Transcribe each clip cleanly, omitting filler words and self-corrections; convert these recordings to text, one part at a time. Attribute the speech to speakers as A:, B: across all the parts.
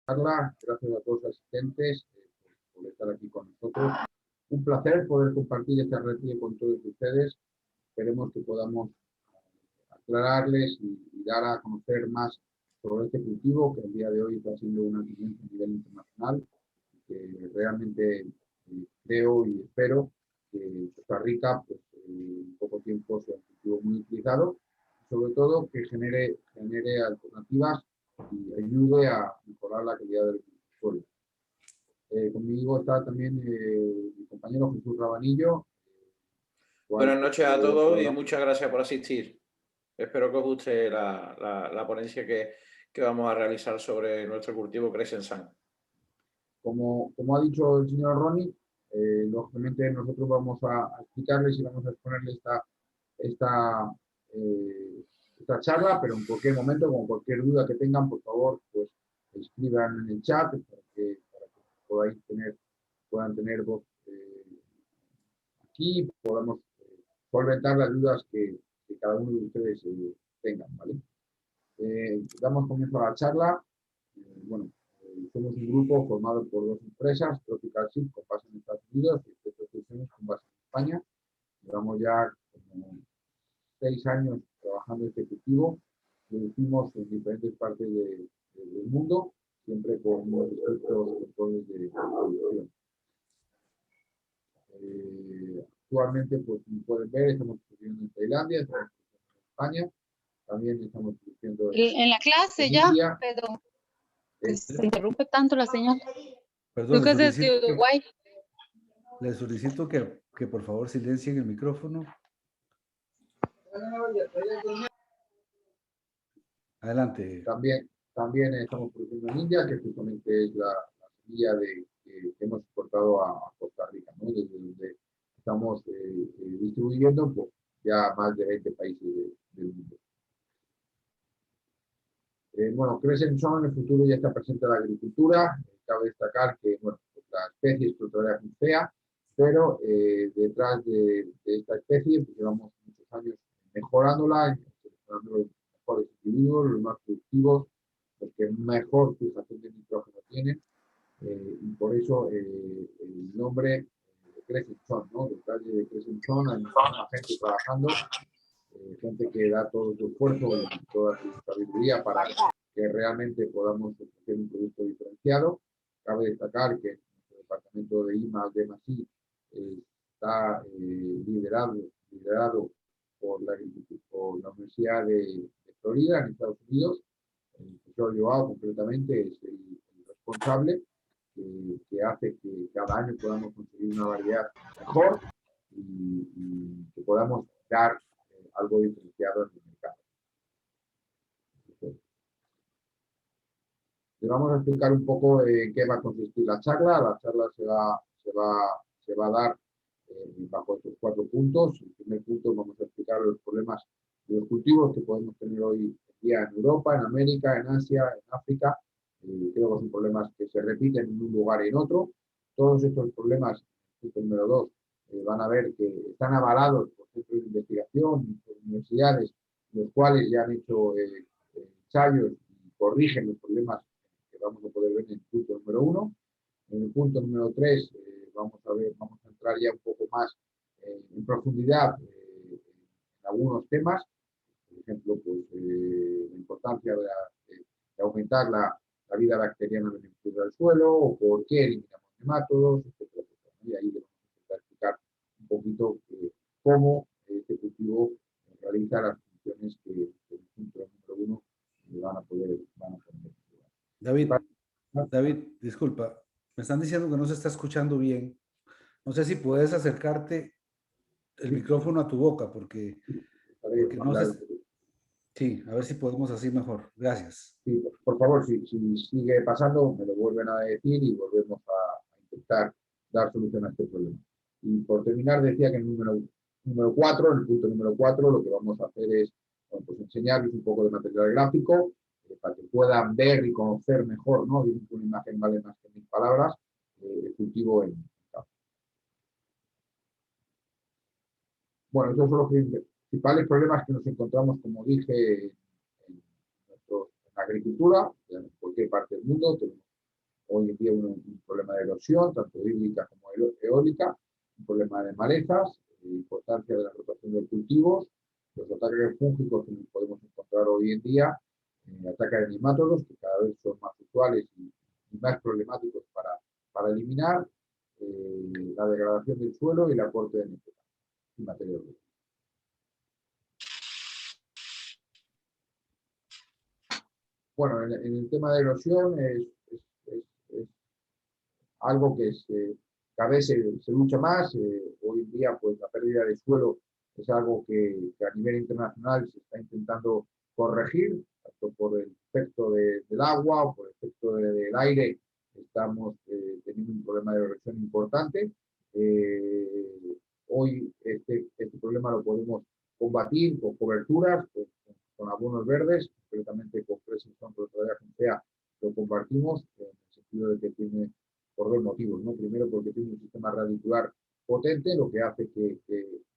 A: charla. Gracias a todos los asistentes por estar aquí con nosotros. Un placer poder compartir esta red con todos ustedes. Esperemos que podamos aclararles y dar a conocer más sobre este cultivo que el día de hoy está siendo una tendencia a nivel internacional, que realmente creo y espero que Costa Rica pues, en poco tiempo sea un cultivo muy utilizado, sobre todo que genere alternativas y ayude a mejorar la calidad del suelo. Conmigo está también mi compañero Jesús Rabanillo.
B: Buenas noches a todos y muchas gracias por asistir. Espero que os guste la ponencia que vamos a realizar sobre nuestro cultivo Crescent Sun.
A: Como ha dicho el señor Ronnie, lógicamente nosotros vamos a explicarles y vamos a exponerles esta charla, pero en cualquier momento, con cualquier duda que tengan, por favor, pues escriban en el chat para que puedan tener voz aquí y podamos solventar las dudas que cada uno de ustedes tengan, ¿vale? Damos comienzo a la charla. Somos un grupo formado por dos empresas, Tropical Seed, con base en Estados Unidos, y Petro Soluciones, con base en España. Llevamos ya como 6 años trabajando en este cultivo. Producimos en diferentes partes del mundo, siempre con unos estrictos controles de producción. Actualmente, pues como pueden ver, estamos produciendo en Tailandia, estamos produciendo en España, también estamos produciendo
C: en la clase ya,
A: India.
C: pero se interrumpe tanto la señal.
D: Perdón,
C: Lucas de Uruguay.
D: Les solicito que por favor silencien el micrófono. Adelante.
A: También estamos produciendo en India, que justamente es la semilla que hemos exportado a Costa Rica, ¿no? Desde donde estamos distribuyendo pues, ya más de 20 países del mundo. Crescent Sun en el futuro ya está presente en la agricultura. Cabe destacar que pues, la especie es todavía muy fea, pero detrás de esta especie pues, llevamos muchos años mejorándola, seleccionando los mejores individuos, los más productivos, los que mejor fijación de nitrógeno tienen, y por eso el nombre de Crescent Sun, ¿no? Detrás de Crescent Sun hay mucha gente trabajando, gente que da todo su esfuerzo y toda su sabiduría para que realmente podamos ofrecer un producto diferenciado. Cabe destacar que nuestro departamento de I+D+I está liderado por la Universidad de Florida, en Estados Unidos. El profesor Joao, concretamente, es el responsable que hace que cada año podamos conseguir una variedad mejor y que podamos dar algo diferenciado en el mercado. Les vamos a explicar un poco en qué va a consistir la charla. La charla se va a dar bajo estos 4 puntos. En el primer punto vamos a explicar los problemas de los cultivos que podemos tener hoy en día en Europa, en América, en Asia, en África. Creo que son problemas que se repiten en un lugar y en otro. Todos estos problemas, punto número 2, van a ver que están avalados por centros de investigación, por universidades, los cuales ya han hecho ensayos y corrigen los problemas que vamos a poder ver en el punto número 1. En el punto número 3 vamos a entrar ya un poco más en profundidad en algunos temas, por ejemplo, pues, la importancia de aumentar la vida bacteriana beneficiosa del suelo, o por qué eliminamos nemátodos, etcétera, etcétera. Y ahí le vamos a explicar un poquito cómo este cultivo realiza las funciones que en el punto número 1 van a poder.
D: David, disculpa, me están diciendo que no se está escuchando bien. No sé si puedes acercarte el micrófono a tu boca, porque no sé. Sí, a ver si podemos así mejor. Gracias.
A: Sí, por favor, si sigue pasando, me lo vuelven a decir y volvemos a intentar dar solución a este problema. Y por terminar, decía que en el número 4, en el punto número 4, lo que vamos a hacer es pues enseñarles un poco de material gráfico para que puedan ver y conocer mejor, ¿no? Dicen que una imagen vale más que 1000 palabras, el cultivo en campo. Bueno, esos son los principales problemas que nos encontramos, como dije, en agricultura, en cualquier parte del mundo. Tenemos hoy en día un problema de erosión, tanto hídrica como eólica, un problema de malezas, importancia de la rotación de cultivos, los ataques fúngicos que podemos encontrar hoy en día, ataques de nemátodos, que cada vez son más usuales y más problemáticos para eliminar, la degradación del suelo y el aporte de nitrogen y materia orgánica. Bueno, en el tema de erosión es algo que cada vez se lucha más. Hoy en día, pues la pérdida de suelo es algo que a nivel internacional se está intentando corregir, tanto por el efecto del agua o por el efecto del aire. Estamos teniendo un problema de erosión importante. Hoy este problema lo podemos combatir con coberturas, con abonos verdes, concretamente con Crescent Sun, pero todavía sea, lo compartimos en el sentido de que tiene, por dos motivos, ¿no? Primero, porque tiene un sistema radicular potente, lo que hace que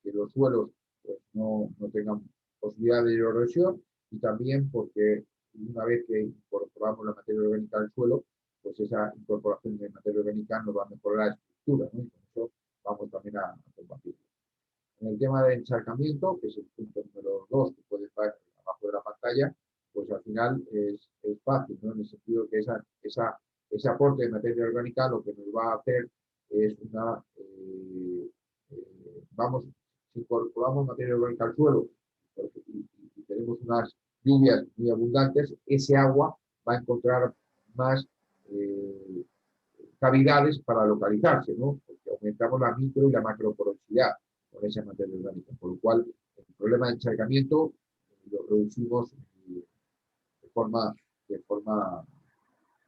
A: los suelos pues, no tengan posibilidad de erosión, y también porque una vez que incorporamos la materia orgánica al suelo, pues esa incorporación de materia orgánica nos va a mejorar la estructura, ¿no? Y con eso vamos también a combatirlo. En el tema de encharcamiento, que es el punto número 2 que puede estar abajo de la pantalla, pues al final es fácil, ¿no? En el sentido que ese aporte de materia orgánica lo que nos va a hacer es vamos, si incorporamos materia orgánica al suelo y tenemos unas lluvias muy abundantes, ese agua va a encontrar más cavidades para localizarse, ¿no? Porque aumentamos la micro y la macroporosidad con esa materia orgánica, por lo cual el problema de encharcamiento lo reducimos de forma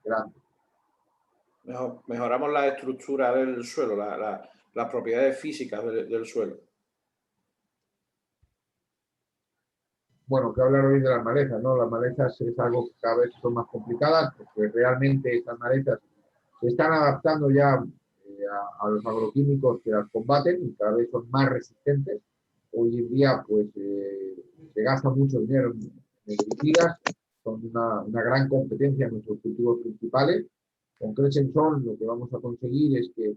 A: grande.
B: Mejoramos la estructura del suelo, las propiedades físicas del suelo.
A: Bueno, que hablar hoy de las malezas, ¿no? Las malezas es algo que cada vez son más complicadas, porque realmente estas malezas se están adaptando ya a los agroquímicos que las combaten y cada vez son más resistentes. Hoy en día, pues, se gasta mucho dinero en herbicidas, son una gran competencia en nuestros cultivos principales. Con Crescent Sun lo que vamos a conseguir es que,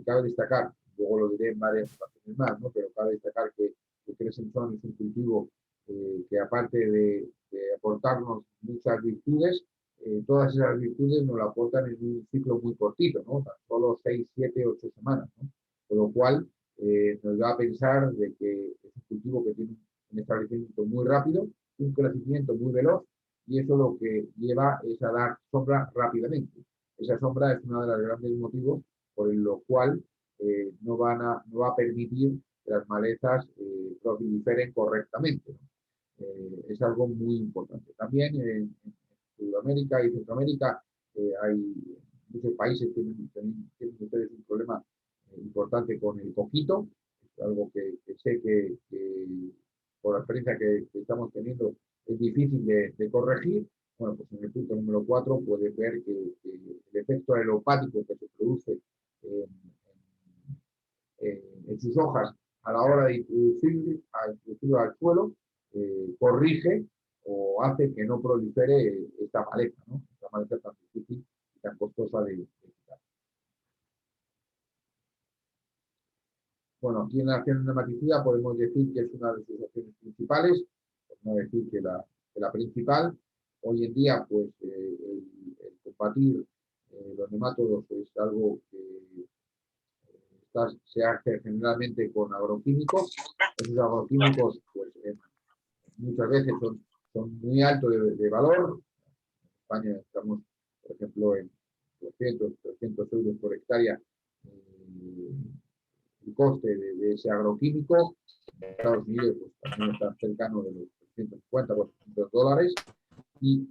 A: cabe destacar, luego lo diré en varias ocasiones más, ¿no? Pero cabe destacar que Crescent Sun es un cultivo que aparte de aportarnos muchas virtudes, todas esas virtudes nos la aportan en un ciclo muy cortito, ¿no? Tan solo 6, 7, 8 semanas, ¿no? Con lo cual nos da a pensar de que es un cultivo que tiene un establecimiento muy rápido, un crecimiento muy veloz, y eso lo que lleva es a dar sombra rápidamente. Esa sombra es uno de los grandes motivos por lo cual no va a permitir que las malezas proliferen correctamente, ¿no? Es algo muy importante. También en Sudamérica y Centroamérica hay muchos países que tienen ustedes un problema importante con el coquito, es algo que sé que por la experiencia que estamos teniendo es difícil de corregir. Bueno, pues en el punto número 4 puede ver que el efecto alopático que se produce en sus hojas a la hora de introducirlo al suelo, corrige o hace que no prolifere esta maleza, ¿no? Esta maleza tan difícil y tan costosa de quitar. Bueno, aquí en la acción nematicida podemos decir que es una de sus acciones principales, por no decir que la principal. Hoy en día, pues, el combatir los nemátodos es algo que se hace generalmente con agroquímicos. Esos agroquímicos, pues, muchas veces son muy altos de valor. En España estamos, por ejemplo, en 200, 300 euros por hectárea el coste de ese agroquímico. En Estados Unidos pues, también está cercano de los 350 o 400 dólares. Y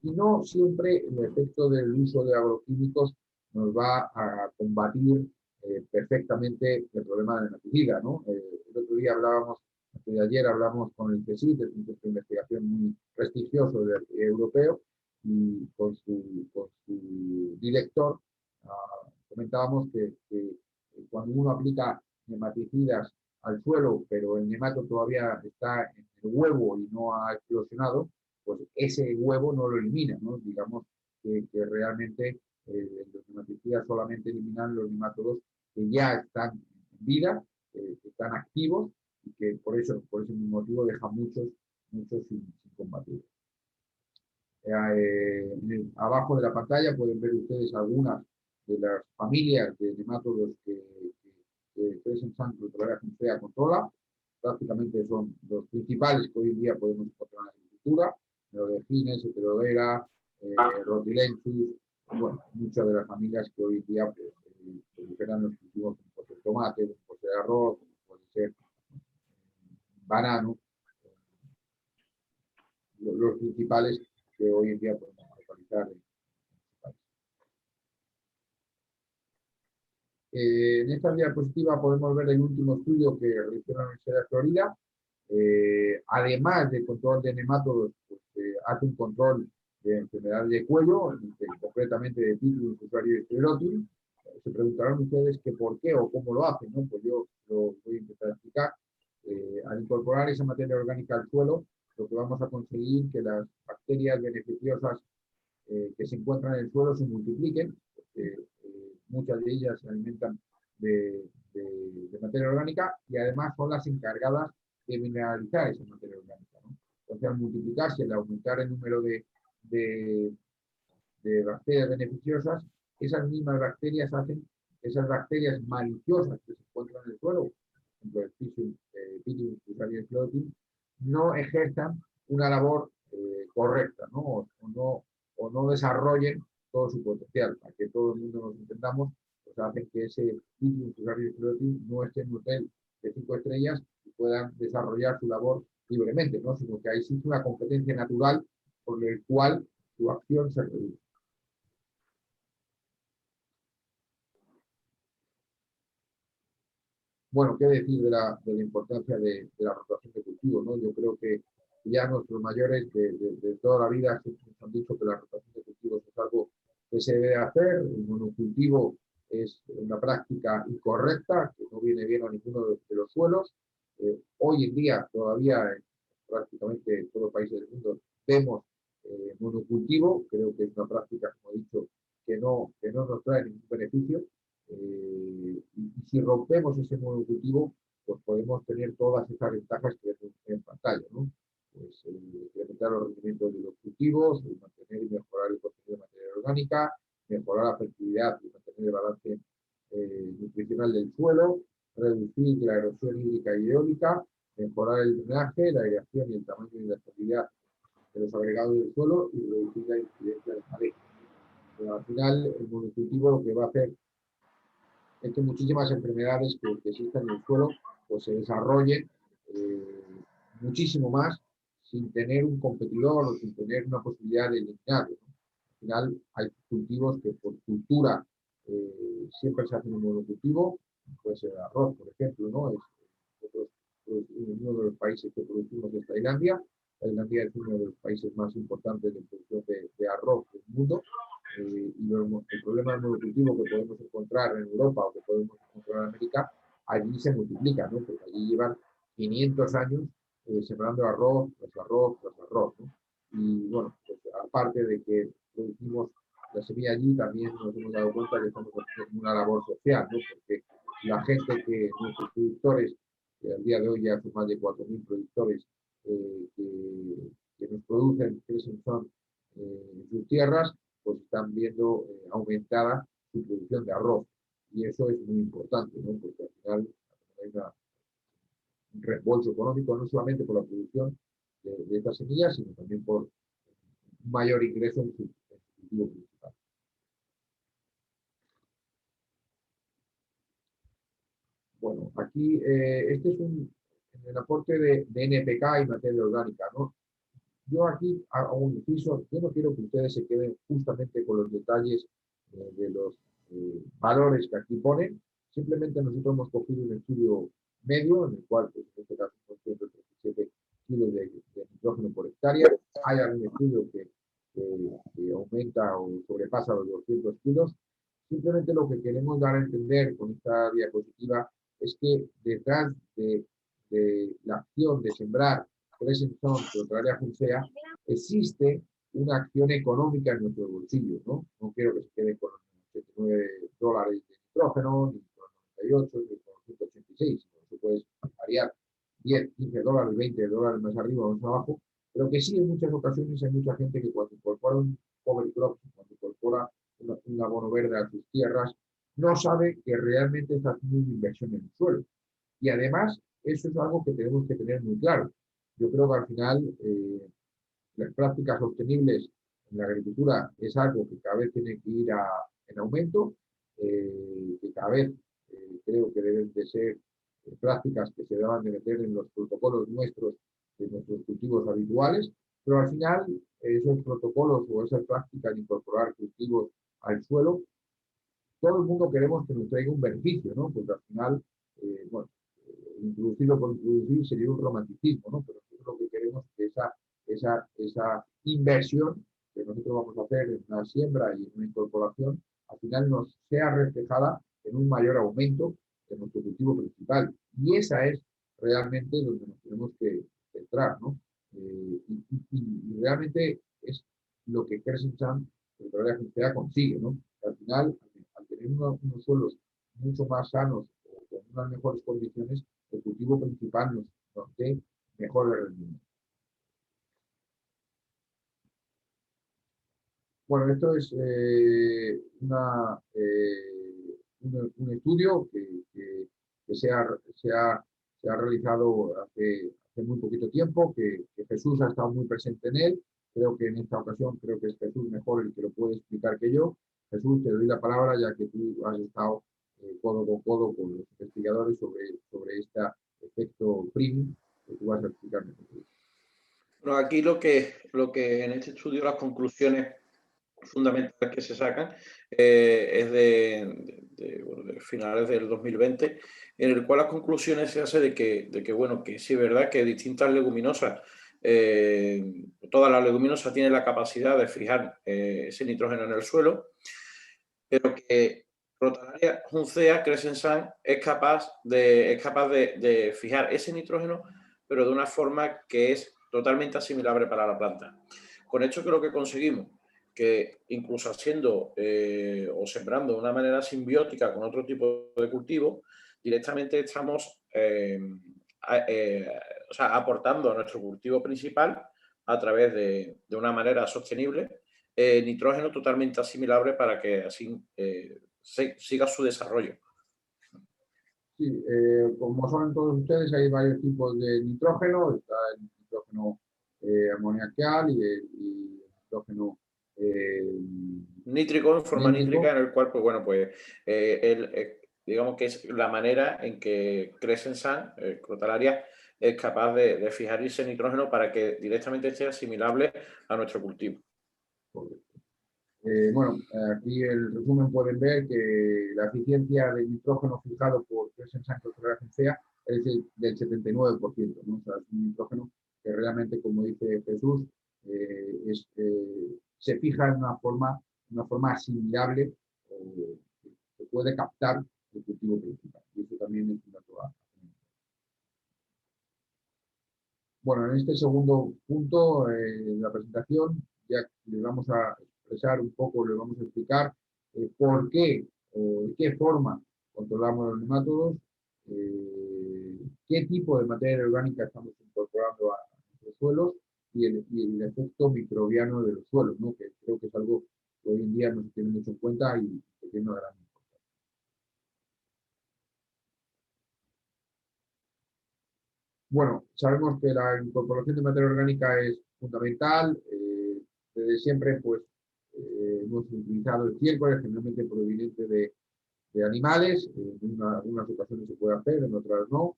A: no siempre el efecto del uso de agroquímicos nos va a combatir perfectamente el problema de la nematicida, ¿no? El otro día antes de ayer hablamos con el CSIC, es un centro de investigación muy prestigioso europeo, y con su director comentábamos que cuando uno aplica nematicidas al suelo, pero el nemato todavía está en el huevo y no ha explosionado, pues ese huevo no lo elimina, ¿no? Digamos que realmente Los nematicidas solamente eliminan los nemátodos que ya están en vida, que están activos y que por ese mismo motivo dejan muchos sin combatir. Abajo de la pantalla pueden ver ustedes algunas de las familias de nemátodos que Crescent Sun Protolaria Fungea controla. Prácticamente son los principales que hoy en día podemos encontrar en la agricultura: Neodegines, Heterodera, Rhotilenchus, bueno, muchas de las familias que hoy en día proliferan los cultivos como puede ser tomate, como puede ser arroz, como puede ser banano, los principales que hoy en día podemos localizar en este país. En esta diapositiva podemos ver el último estudio que realizó la Universidad de Florida. Además del control de nemátodos, pues, hace un control de enfermedades de cuello, concretamente de Pityrium fusarium sclerotium. Se preguntarán ustedes que por qué o cómo lo hacen, ¿no? Pues yo lo voy a intentar explicar. Al incorporar esa materia orgánica al suelo, lo que vamos a conseguir que las bacterias beneficiosas que se encuentran en el suelo se multipliquen, porque muchas de ellas se alimentan de materia orgánica y además son las encargadas de mineralizar esa materia orgánica, ¿no? Entonces, al multiplicarse, al aumentar el número de bacterias beneficiosas, esas mismas bacterias hacen esas bacterias maliciosas que se encuentran en el suelo, por ejemplo, el Pityrium fusarium sclerotium, no ejerzan una labor correcta, ¿no? O no desarrollen todo su potencial. Para que todo el mundo nos entendamos, pues hacen que ese Pityrium fusarium sclerotium no esté en un hotel de 5 estrellas y puedan desarrollar su labor libremente, ¿no? Sino que existe una competencia natural por la cual su acción se reduce. Bueno, qué decir de la importancia de la rotación de cultivos, ¿no? Yo creo que ya nuestros mayores de toda la vida siempre nos han dicho que la rotación de cultivos es algo que se debe hacer. El monocultivo es una práctica incorrecta, que no viene bien a ninguno de los suelos. Hoy en día, todavía en prácticamente todos los países del mundo, vemos monocultivo. Creo que es una práctica, como he dicho, que no nos trae ningún beneficio. Y si rompemos ese monocultivo, pues podemos tener todas esas ventajas que vemos en pantalla, ¿no? Pues incrementar los rendimientos de los cultivos, mantener y mejorar el contenido de materia orgánica, mejorar la fertilidad y mantener el balance nutricional del suelo, reducir la erosión hídrica y eólica, mejorar el drenaje, la aireación y el tamaño y la estabilidad de los agregados del suelo y reducir la incidencia de maleza. Pero al final, el monocultivo lo que va a hacer es que muchísimas enfermedades que existen en el suelo pues se desarrollen muchísimo más sin tener un competidor o sin tener una posibilidad de eliminarlo, ¿no? Al final hay cultivos que por cultura siempre se hacen un monocultivo, puede ser arroz, por ejemplo, ¿no? Uno de los países que producimos es Tailandia. Tailandia es uno de los países más importantes de producción de arroz del mundo. Y el problema del monocultivo que podemos encontrar en Europa o que podemos encontrar en América, allí se multiplica, ¿no? Porque allí llevan 500 años sembrando arroz tras arroz tras arroz, ¿no? Y bueno, pues aparte de que producimos la semilla allí, también nos hemos dado cuenta que estamos haciendo una labor social, ¿no? Porque la gente que, nuestros productores, que al día de hoy ya son más de 4.000 productores que nos producen, que son en sus tierras, pues están viendo aumentada su producción de arroz. Y eso es muy importante, ¿no? Porque al final hay un reembolso económico, no solamente por la producción de estas semillas, sino también por un mayor ingreso en su cultivo principal. Bueno, aquí este es el aporte de NPK y materia orgánica, ¿no? Yo aquí hago un inciso, yo no quiero que ustedes se queden justamente con los detalles de los valores que aquí ponen. Simplemente nosotros hemos cogido un estudio medio, en el cual, pues, en este caso, son 137 kilos de nitrógeno por hectárea. Hay algún estudio que aumenta o sobrepasa los 200 kilos. Simplemente lo que queremos dar a entender con esta diapositiva es que detrás de la acción de sembrar Crescent Sun Protolaria fungea, existe una acción económica en nuestros bolsillos, ¿no? No quiero que se quede con los $89 de nitrógeno, ni con los 98, ni con los 186, sino que puedes variar 10, 15 dólares, 20 dólares más arriba o más abajo, pero que sí en muchas ocasiones hay mucha gente que cuando incorpora un cover crop, cuando incorpora un abono verde a sus tierras, no sabe que realmente está haciendo una inversión en el suelo. Y además, eso es algo que tenemos que tener muy claro. Yo creo que al final las prácticas sostenibles en la agricultura es algo que cada vez tiene que ir en aumento, que cada vez creo que deben de ser prácticas que se deban de meter en los protocolos nuestros de nuestros cultivos habituales, pero al final esos protocolos o esas prácticas de incorporar cultivos al suelo, todo el mundo queremos que nos traiga un beneficio, ¿no? Porque al final, bueno, introducirlo por introducir sería un romanticismo, ¿no? Pero nosotros lo que queremos es que esa inversión que nosotros vamos a hacer en una siembra y en una incorporación, al final nos sea reflejada en un mayor aumento de nuestro cultivo principal. Y esa es realmente donde nos tenemos que centrar, ¿no? Y realmente es lo que Crescent la consigue, ¿no? Al final, al tener unos suelos mucho más sanos o con unas mejores condiciones, el cultivo principal nos dé mejores rendimientos. Bueno, esto es un estudio que se ha realizado hace muy poquito tiempo, que Jesús ha estado muy presente en él. Creo que en esta ocasión, creo que es Jesús mejor el que lo puede explicar que yo. Jesús, te doy la palabra ya que tú has estado codo con codo con los investigadores sobre este efecto premium que tú vas a explicar mejor.
B: Bueno, aquí lo que en este estudio, las conclusiones fundamentales que se sacan es de finales del 2020, en el cual las conclusiones se hace de que bueno, que sí es verdad que distintas leguminosas, todas las leguminosas tienen la capacidad de fijar ese nitrógeno en el suelo, pero que Crotalaria juncea crescensán es capaz de fijar ese nitrógeno, pero de una forma que es totalmente asimilable para la planta. Con esto, ¿qué es lo que conseguimos? Que incluso haciendo o sembrando de una manera simbiótica con otro tipo de cultivo, directamente estamos o sea, aportando a nuestro cultivo principal a través de una manera sostenible nitrógeno totalmente asimilable para que así siga su desarrollo.
A: Sí, como saben todos ustedes, hay varios tipos de nitrógeno. Está el nitrógeno amoniacal y el nitrógeno
B: nítrico en forma nítrica, en el cual, pues bueno, pues digamos que es la manera en que Crescensán, Crotalaria, es capaz de fijar ese nitrógeno para que directamente esté asimilable a nuestro cultivo.
A: Bueno, aquí el resumen pueden ver que la eficiencia del nitrógeno fijado por Crescensán Crotalaria es del 79%, ¿no? O sea, es un nitrógeno que realmente, como dice Jesús, se fija en una forma asimilable que puede captar el cultivo principal. Y eso también es un dato. Bueno, en este segundo punto de la presentación ya les vamos a expresar un poco, les vamos a explicar por qué o de qué forma controlamos los nemátodos, qué tipo de materia orgánica estamos incorporando a los suelos y el efecto microbiano de los suelos, ¿no? Que creo que es algo que hoy en día no se tiene mucho en cuenta y que tiene una gran importancia. Bueno, sabemos que la incorporación de materia orgánica es fundamental. Desde siempre, pues, hemos utilizado estiércoles generalmente provenientes de animales. En algunas ocasiones se puede hacer, en otras no.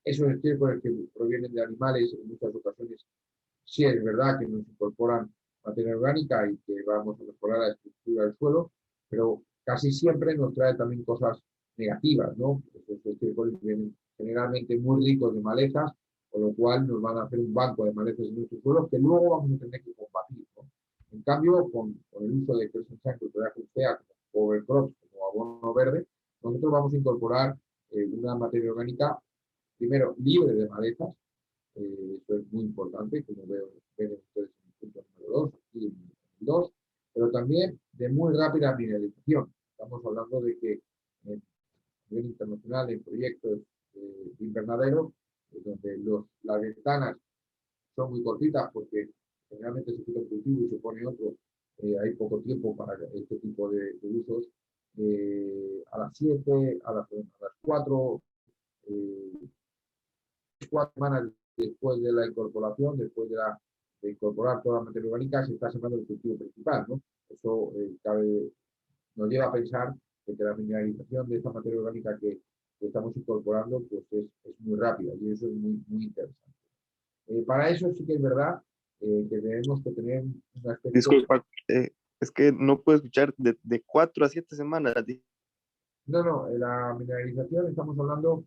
A: Esos estiércoles que provienen de animales, en muchas ocasiones sí es verdad que nos incorporan materia orgánica y que vamos a mejorar la estructura del suelo, pero casi siempre nos trae también cosas negativas, ¿no? Esos estiércoles vienen generalmente muy ricos de malezas, con lo cual nos van a hacer un banco de malezas en nuestros suelos que luego vamos a tener que combatir, ¿no? En cambio, con el uso de Crescensán Crotalaria como cover crops, como abono verde, nosotros vamos a incorporar una materia orgánica, primero, libre de malezas. Esto es muy importante, como ven ustedes en el punto CO2 y dos, pero también de muy rápida mineralización. Estamos hablando de que a nivel internacional en proyectos de invernadero, donde las ventanas son muy cortitas porque generalmente se quita un cultivo y se pone otro, hay poco tiempo para este tipo de usos. A las 7, a las 4, 4 semanas después de la incorporación, después de incorporar toda la materia orgánica, se está sembrando el cultivo principal, ¿no? Eso nos lleva a pensar que la mineralización de esta materia orgánica que estamos incorporando pues es muy rápida y eso es muy, muy interesante. Para eso sí que es verdad que tenemos que tener un aspecto...
E: Disculpa, es que no puedo escuchar de 4 a 7 semanas.
A: No, la mineralización estamos hablando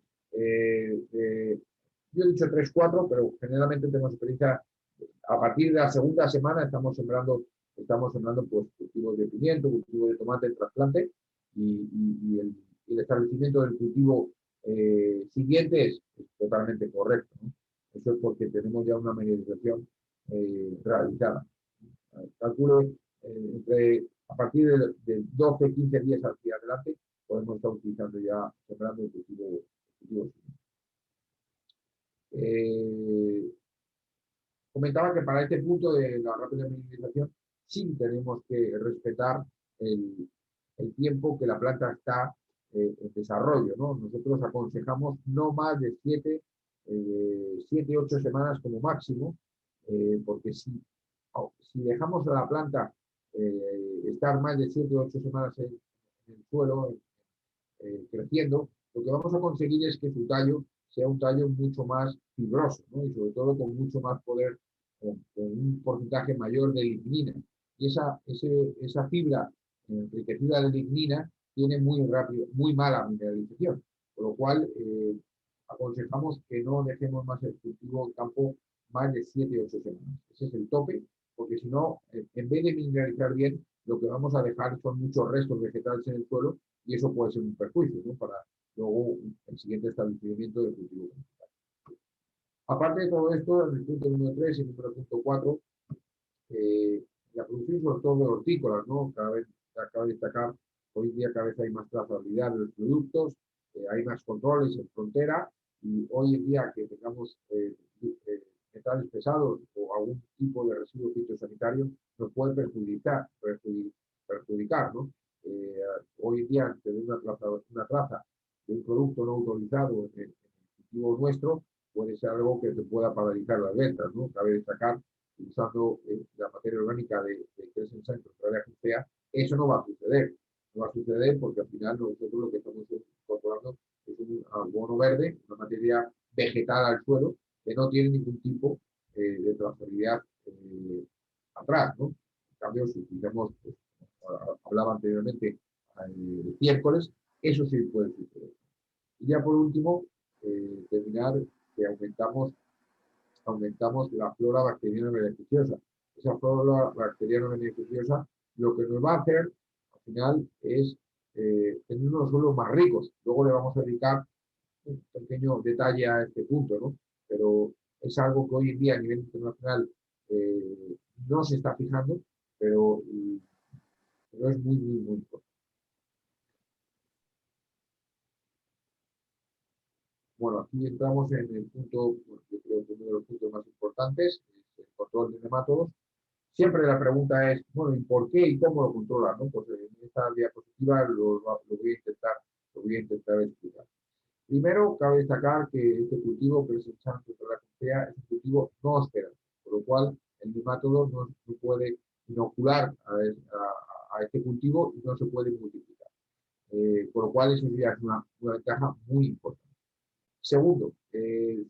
A: yo he dicho 3-4, pero generalmente tenemos experiencia, a partir de la segunda semana estamos sembrando pues cultivos de pimiento, cultivos de tomate, el trasplante y el establecimiento del cultivo siguiente es totalmente correcto, ¿no? Eso es porque tenemos ya una mineralización realizada. Calculo a partir de 12-15 días hacia adelante podemos estar utilizando ya, sembrando el cultivo comentaba que para este punto de la rápida mineralización sí tenemos que respetar el tiempo que la planta está en desarrollo, ¿no? Nosotros aconsejamos no más de 7-8 semanas como máximo, porque si dejamos a la planta estar más de 7-8 semanas en el suelo, creciendo, lo que vamos a conseguir es que su tallo sea un tallo mucho más fibroso, ¿no? Y sobre todo con mucho más poder, con un porcentaje mayor de lignina. Y esa fibra enriquecida de lignina tiene muy mala mineralización, por lo cual aconsejamos que no dejemos más el cultivo en campo más de 7-8 semanas. Ese es el tope, porque si no, en vez de mineralizar bien, lo que vamos a dejar son muchos restos vegetales en el suelo y eso puede ser un perjuicio, ¿no? Para luego el siguiente establecimiento del cultivo. Aparte de todo esto, en el punto número 3 y el número punto 4, la producción sobre todo de hortícolas, ¿no? Cabe destacar, hoy en día cada vez hay más trazabilidad de los productos, hay más controles en frontera y hoy en día que tengamos metales pesados o algún tipo de residuo fitosanitario nos puede perjudicar, ¿no? Hoy en día tener una traza de un producto no autorizado en el cultivo nuestro puede ser algo que te pueda paralizar las ventas, ¿no? Cabe destacar, usando la materia orgánica de Crescent Center, eso no va a suceder. No va a suceder porque al final nosotros lo que estamos incorporando es un abono verde, una materia vegetal al suelo que no tiene ningún tipo de trazabilidad atrás, ¿no? En cambio, si utilizamos, pues, hablaba anteriormente, miércoles, eso sí puede suceder. Y ya por último, terminar que aumentamos la flora bacteriana beneficiosa. Esa flora bacteriana beneficiosa lo que nos va a hacer al final es tener unos suelos más ricos. Luego le vamos a dedicar un pequeño detalle a este punto, ¿no? Pero es algo que hoy en día a nivel internacional no se está fijando, pero es muy, muy, muy importante. Bueno, aquí entramos en el punto, yo creo que uno de los puntos más importantes, es el control de nemátodos. Siempre la pregunta es, bueno, ¿y por qué y cómo lo controlan? ¿No? Pues en esta diapositiva lo voy a intentar explicar. Primero, cabe destacar que este cultivo, que es el chancho de la cocea, es un cultivo no hospedado, por lo cual el nemátodo no puede inocular a este cultivo y no se puede multiplicar. Por lo cual eso ya es una ventaja muy importante. Segundo,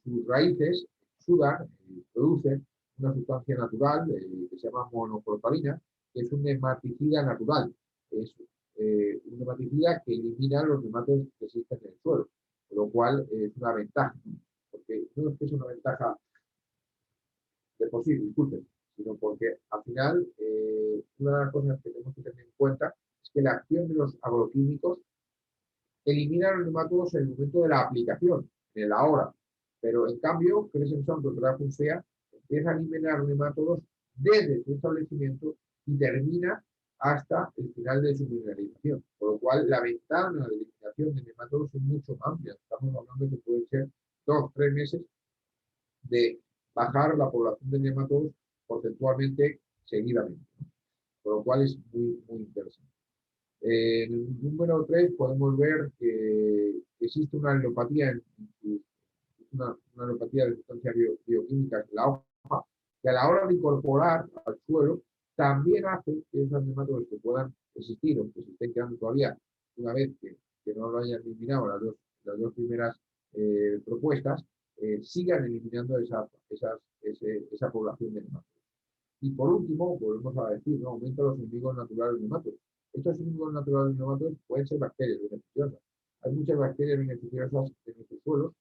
A: sus raíces sudan, producen una sustancia natural que se llama monopropalina, que es un nematicida natural. Es un nematicida que elimina los nematodos que existen en el suelo, lo cual es una ventaja, ¿no? Porque no es que es una ventaja de por sí, disculpen, sino porque al final una de las cosas que tenemos que tener en cuenta es que la acción de los agroquímicos elimina los nematodos en el momento de la aplicación, en la hora, pero en cambio, Crescent Sun contra la fusea empieza a eliminar nematodos desde su establecimiento y termina hasta el final de su mineralización. Por lo cual, la ventana de eliminación de nematodos es mucho más amplia. Estamos hablando de que pueden ser 2 o 3 meses de bajar la población de nematodos porcentualmente seguidamente, ¿no? Por lo cual es muy, muy interesante. En el número 3 podemos ver que existe una alopatía, una alopatía de sustancias bioquímicas en la hoja, que a la hora de incorporar al suelo también hace que esos nematodos que puedan existir o que se estén quedando todavía, una vez que no lo hayan eliminado las dos primeras propuestas, sigan eliminando esa población de nematodos. Y por último, volvemos a decir, ¿no? Aumenta los enemigos naturales de nematodos. Estos enemigos naturales de nematodos pueden ser bacterias beneficiosas. Hay muchas bacterias beneficiosas en nuestros suelos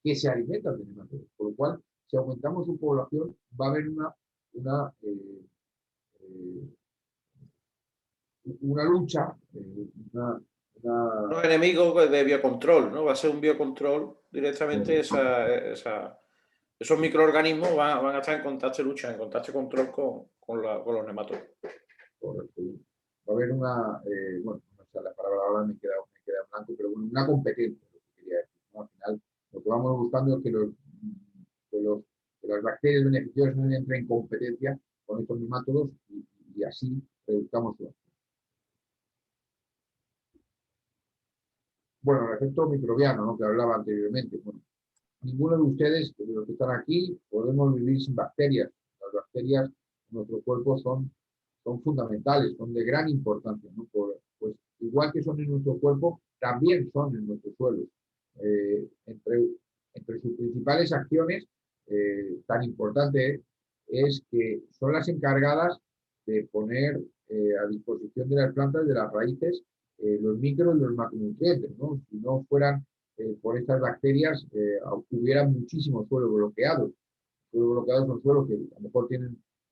A: que se alimentan de nematodos, por lo cual, si aumentamos su población, va a haber una lucha,
B: Los enemigos de biocontrol, ¿no? Va a ser un biocontrol directamente, esos microorganismos van a estar en constante lucha, en constante control con los nematodos.
A: Correcto. Va a haber bueno, no sé, la palabra ahora me queda en blanco, pero bueno, una competencia, lo que quería decir, ¿no? Al final, lo que vamos buscando es que las bacterias beneficiosas no entren en competencia con estos nematodos y así reduzcamos su acción. Bueno, el efecto microbiano, ¿no? Que hablaba anteriormente. Bueno, ninguno de ustedes, de los que están aquí, podemos vivir sin bacterias. Las bacterias en nuestro cuerpo son fundamentales, son de gran importancia, ¿no? Pues igual que son en nuestro cuerpo, también son en nuestros suelos. Entre sus principales acciones, tan importante es que son las encargadas de poner a disposición de las plantas, de las raíces, los micro y los macronutrientes, ¿no? Si no fueran por estas bacterias, hubiera muchísimo suelo bloqueado. Suelo bloqueados son suelos que a lo mejor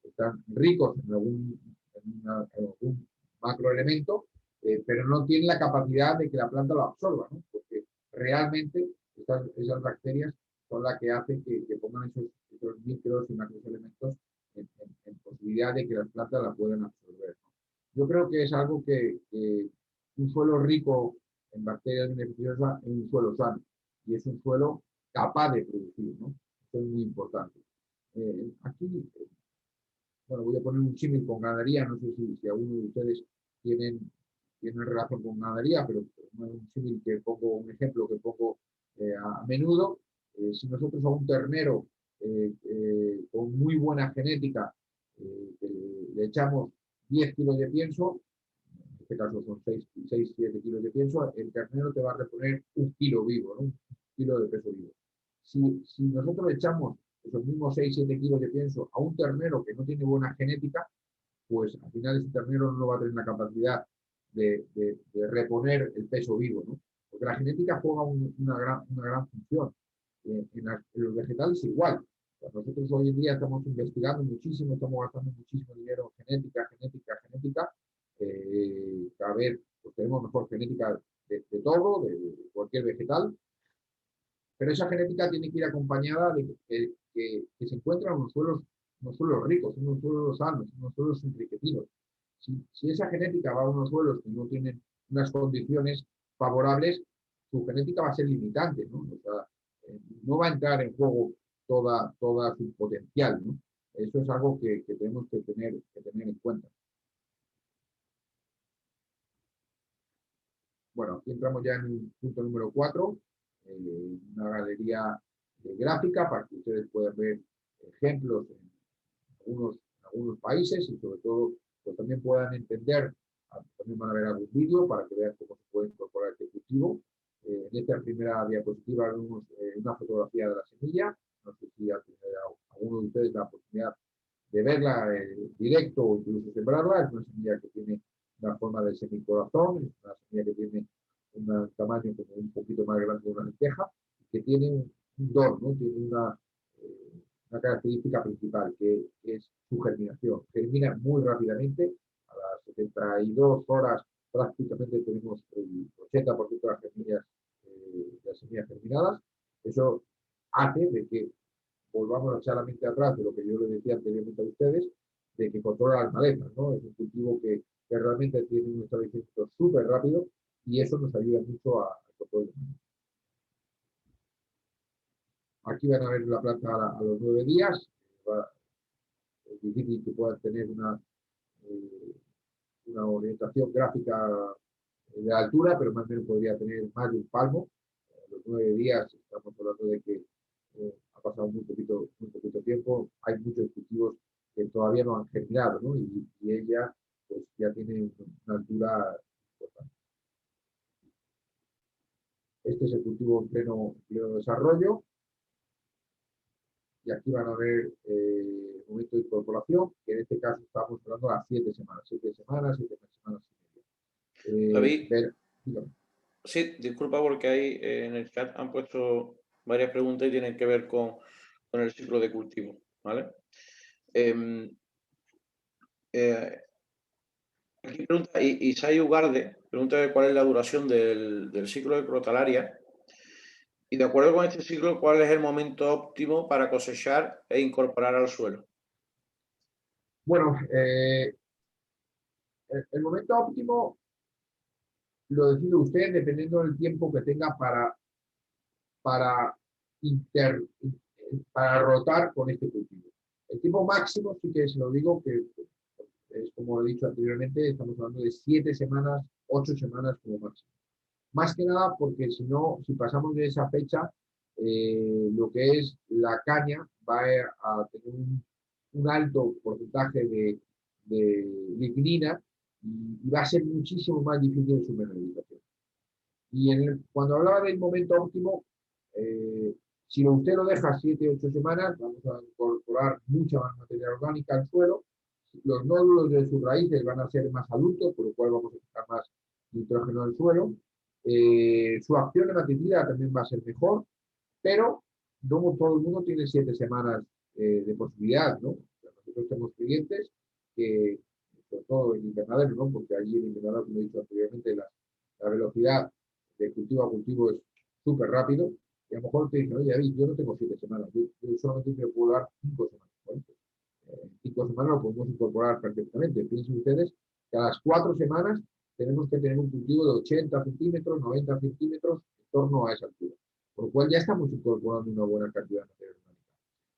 A: están ricos en algún macroelemento, pero no tienen la capacidad de que la planta lo absorba, ¿no? Porque realmente esas bacterias son las que hacen que pongan esos micros y macroelementos en posibilidad de que las plantas la puedan absorber, ¿no? Yo creo que es algo que un suelo rico en bacterias beneficiosas es un suelo sano y es un suelo capaz de producir, ¿no? Eso es muy importante. Aquí, bueno, voy a poner un símil con ganadería, no sé si alguno de ustedes tienen relación con ganadería, pero no es un símil que pongo, un ejemplo que pongo a menudo. Si nosotros a un ternero con muy buena genética le echamos 10 kilos de pienso, en este caso son 6-7 kilos de pienso, el ternero te va a reponer 1 kilo vivo, ¿no? 1 kilo de peso vivo. Si nosotros le echamos esos mismos 6-7 kilos de pienso a un ternero que no tiene buena genética, pues al final ese ternero no va a tener la capacidad de reponer el peso vivo, ¿no? Porque la genética juega una gran función. En los vegetales igual. Pues nosotros hoy en día estamos investigando muchísimo, estamos gastando muchísimo dinero en genética. Cada vez pues, tenemos mejor genética de todo, de cualquier vegetal, pero esa genética tiene que ir acompañada de que se encuentran unos suelos ricos, unos suelos sanos, unos suelos enriquecidos. Si esa genética va a unos suelos que no tienen unas condiciones favorables, su genética va a ser limitante, ¿no? O sea, no va a entrar en juego toda su potencial, ¿no? Eso es algo que tenemos que tener en cuenta. Bueno, aquí entramos ya en el punto número 4, una galería gráfica para que ustedes puedan ver ejemplos en algunos países y sobre todo pues también puedan entender, también van a ver algún vídeo para que vean cómo se puede incorporar este cultivo. En esta primera diapositiva vemos una fotografía de la semilla, no sé si alguno de ustedes la oportunidad de verla directo o incluso sembrarla. Es una semilla que tiene una forma de semicorazón, es una semilla que tiene un tamaño como un poquito más grande de una lenteja, que tiene un don, ¿no? Tiene una característica principal, que es su germinación. Germina muy rápidamente, a las 72 horas prácticamente tenemos el 80% de las semillas germinadas. Eso hace de que volvamos a echar la mente atrás de lo que yo les decía anteriormente a ustedes, controla las maletas, ¿no? Es un cultivo que realmente tiene un establecimiento súper rápido y eso nos ayuda mucho al control de maletas. Aquí van a ver la planta a los 9 días. Es difícil que puedan tener una orientación gráfica de altura, pero más o menos podría tener más de un palmo. A los 9 días estamos hablando de que ha pasado muy poquito tiempo. Hay muchos cultivos que todavía no han germinado, ¿no? Y ella pues ya tiene una altura importante. Este es el cultivo en pleno desarrollo. Y aquí van a ver el momento de incorporación, que en este caso estamos hablando de las 7 semanas, 7 semanas y media.
B: David, sí, disculpa porque ahí en el chat han puesto varias preguntas y tienen que ver con el ciclo de cultivo, ¿vale? Aquí pregunta Isai Ugarde, pregunta cuál es la duración del ciclo de crotalaria y de acuerdo con este ciclo, ¿cuál es el momento óptimo para cosechar e incorporar al suelo?
A: Bueno, el momento óptimo lo decide usted dependiendo del tiempo que tenga para rotar con este cultivo. El tiempo máximo, sí que se lo digo, que es como he dicho anteriormente, estamos hablando de 7 semanas, 8 semanas como máximo. Más que nada porque si no, si pasamos de esa fecha, lo que es la caña va a tener un alto porcentaje de lignina y va a ser muchísimo más difícil su mineralización. Y cuando hablaba del momento óptimo, si usted lo deja 7 o 8 semanas, vamos a incorporar mucha más materia orgánica al suelo. Los nódulos de sus raíces van a ser más adultos, por lo cual vamos a sacar más nitrógeno al suelo. Su acción de matricida también va a ser mejor, pero no todo el mundo tiene 7 semanas de posibilidad, ¿no? Nosotros tenemos clientes que, sobre todo en invernadero, ¿no? Porque allí en invernadero, como he dicho anteriormente, la velocidad de cultivo a cultivo es súper rápido, y a lo mejor te dicen, oye, David, yo no tengo 7 semanas, yo solamente te puedo dar 5 semanas. Bueno, en 5 semanas lo podemos incorporar perfectamente. Piensen ustedes que a las 4 semanas tenemos que tener un cultivo de 80 centímetros, 90 centímetros en torno a esa altura. Por lo cual ya estamos incorporando una buena cantidad de materia orgánica.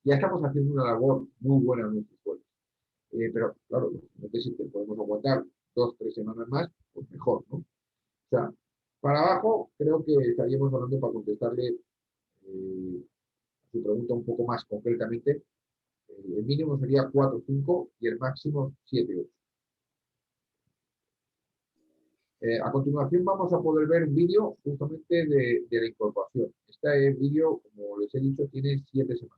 A: Ya estamos haciendo una labor muy buena en nuestros suelos. Pero claro, si podemos aguantar 2 o 3 semanas más, pues mejor, ¿no? O sea, para abajo creo que estaríamos hablando para contestarle a su pregunta un poco más concretamente. El mínimo sería 4 o 5 y el máximo 7 o 8. A continuación vamos a poder ver un vídeo justamente de la incorporación. Este vídeo, como les he dicho, tiene 7 semanas.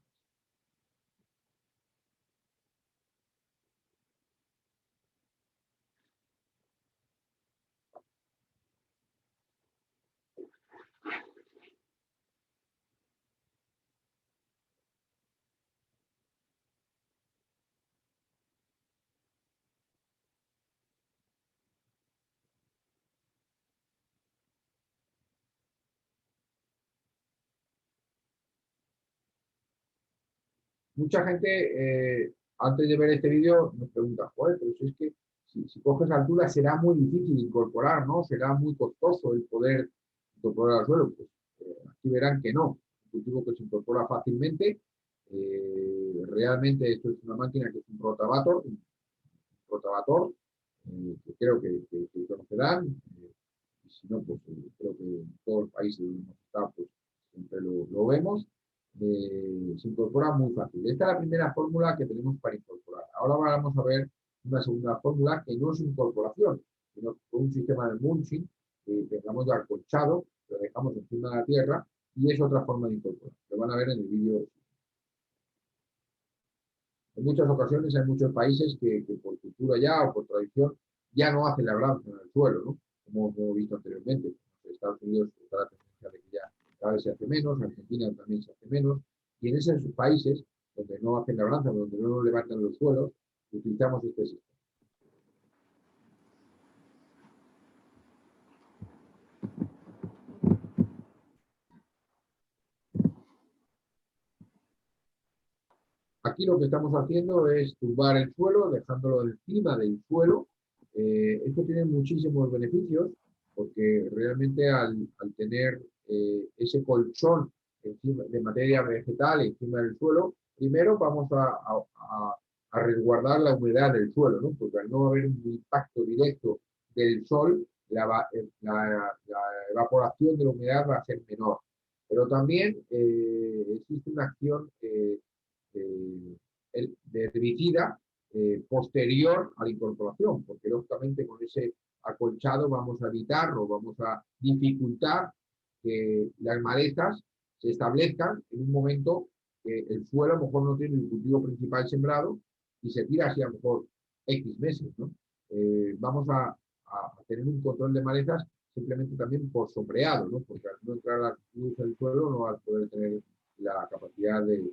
A: Mucha gente, antes de ver este vídeo, nos pregunta, joder, pero si es que si coges altura será muy difícil incorporar, ¿no? Será muy costoso el poder incorporar al suelo. Pues aquí verán que no. Un cultivo que se incorpora fácilmente. Realmente esto es una máquina que es un rotavator, que creo que conocerán. Y si no, pues creo que en todos los países donde hemos estado, pues siempre lo vemos. Se incorpora muy fácil. Esta es la primera fórmula que tenemos para incorporar. Ahora vamos a ver una segunda fórmula que no es incorporación, sino con un sistema de mulching que tengamos de acolchado, lo dejamos encima de la tierra y es otra forma de incorporar. Lo van a ver en el vídeo. En muchas ocasiones hay muchos países que por cultura ya o por tradición ya no hacen la labranza en el suelo, ¿no? Como hemos visto anteriormente. En Estados Unidos está la tendencia de que ya cada vez se hace menos, en Argentina también se hace menos, y en esos países donde no hacen labranza, donde no levantan los suelos, utilizamos este sistema. Aquí Aquí lo que estamos haciendo es tumbar el suelo, dejándolo encima del suelo. Esto tiene muchísimos beneficios porque realmente al tener ese colchón encima, de materia vegetal encima del suelo, primero vamos a resguardar la humedad del suelo, ¿no? Porque al no haber un impacto directo del sol, la evaporación de la humedad va a ser menor. Pero también existe una acción de herbicida posterior a la incorporación, porque lógicamente con ese acolchado vamos a evitar o vamos a dificultar que las malezas se establezcan en un momento que el suelo a lo mejor no tiene el cultivo principal sembrado y se tira así a lo mejor X meses, ¿no? Vamos a tener un control de malezas simplemente también por sombreado, ¿no? Porque al no entrar la luz del suelo no va a poder tener la capacidad de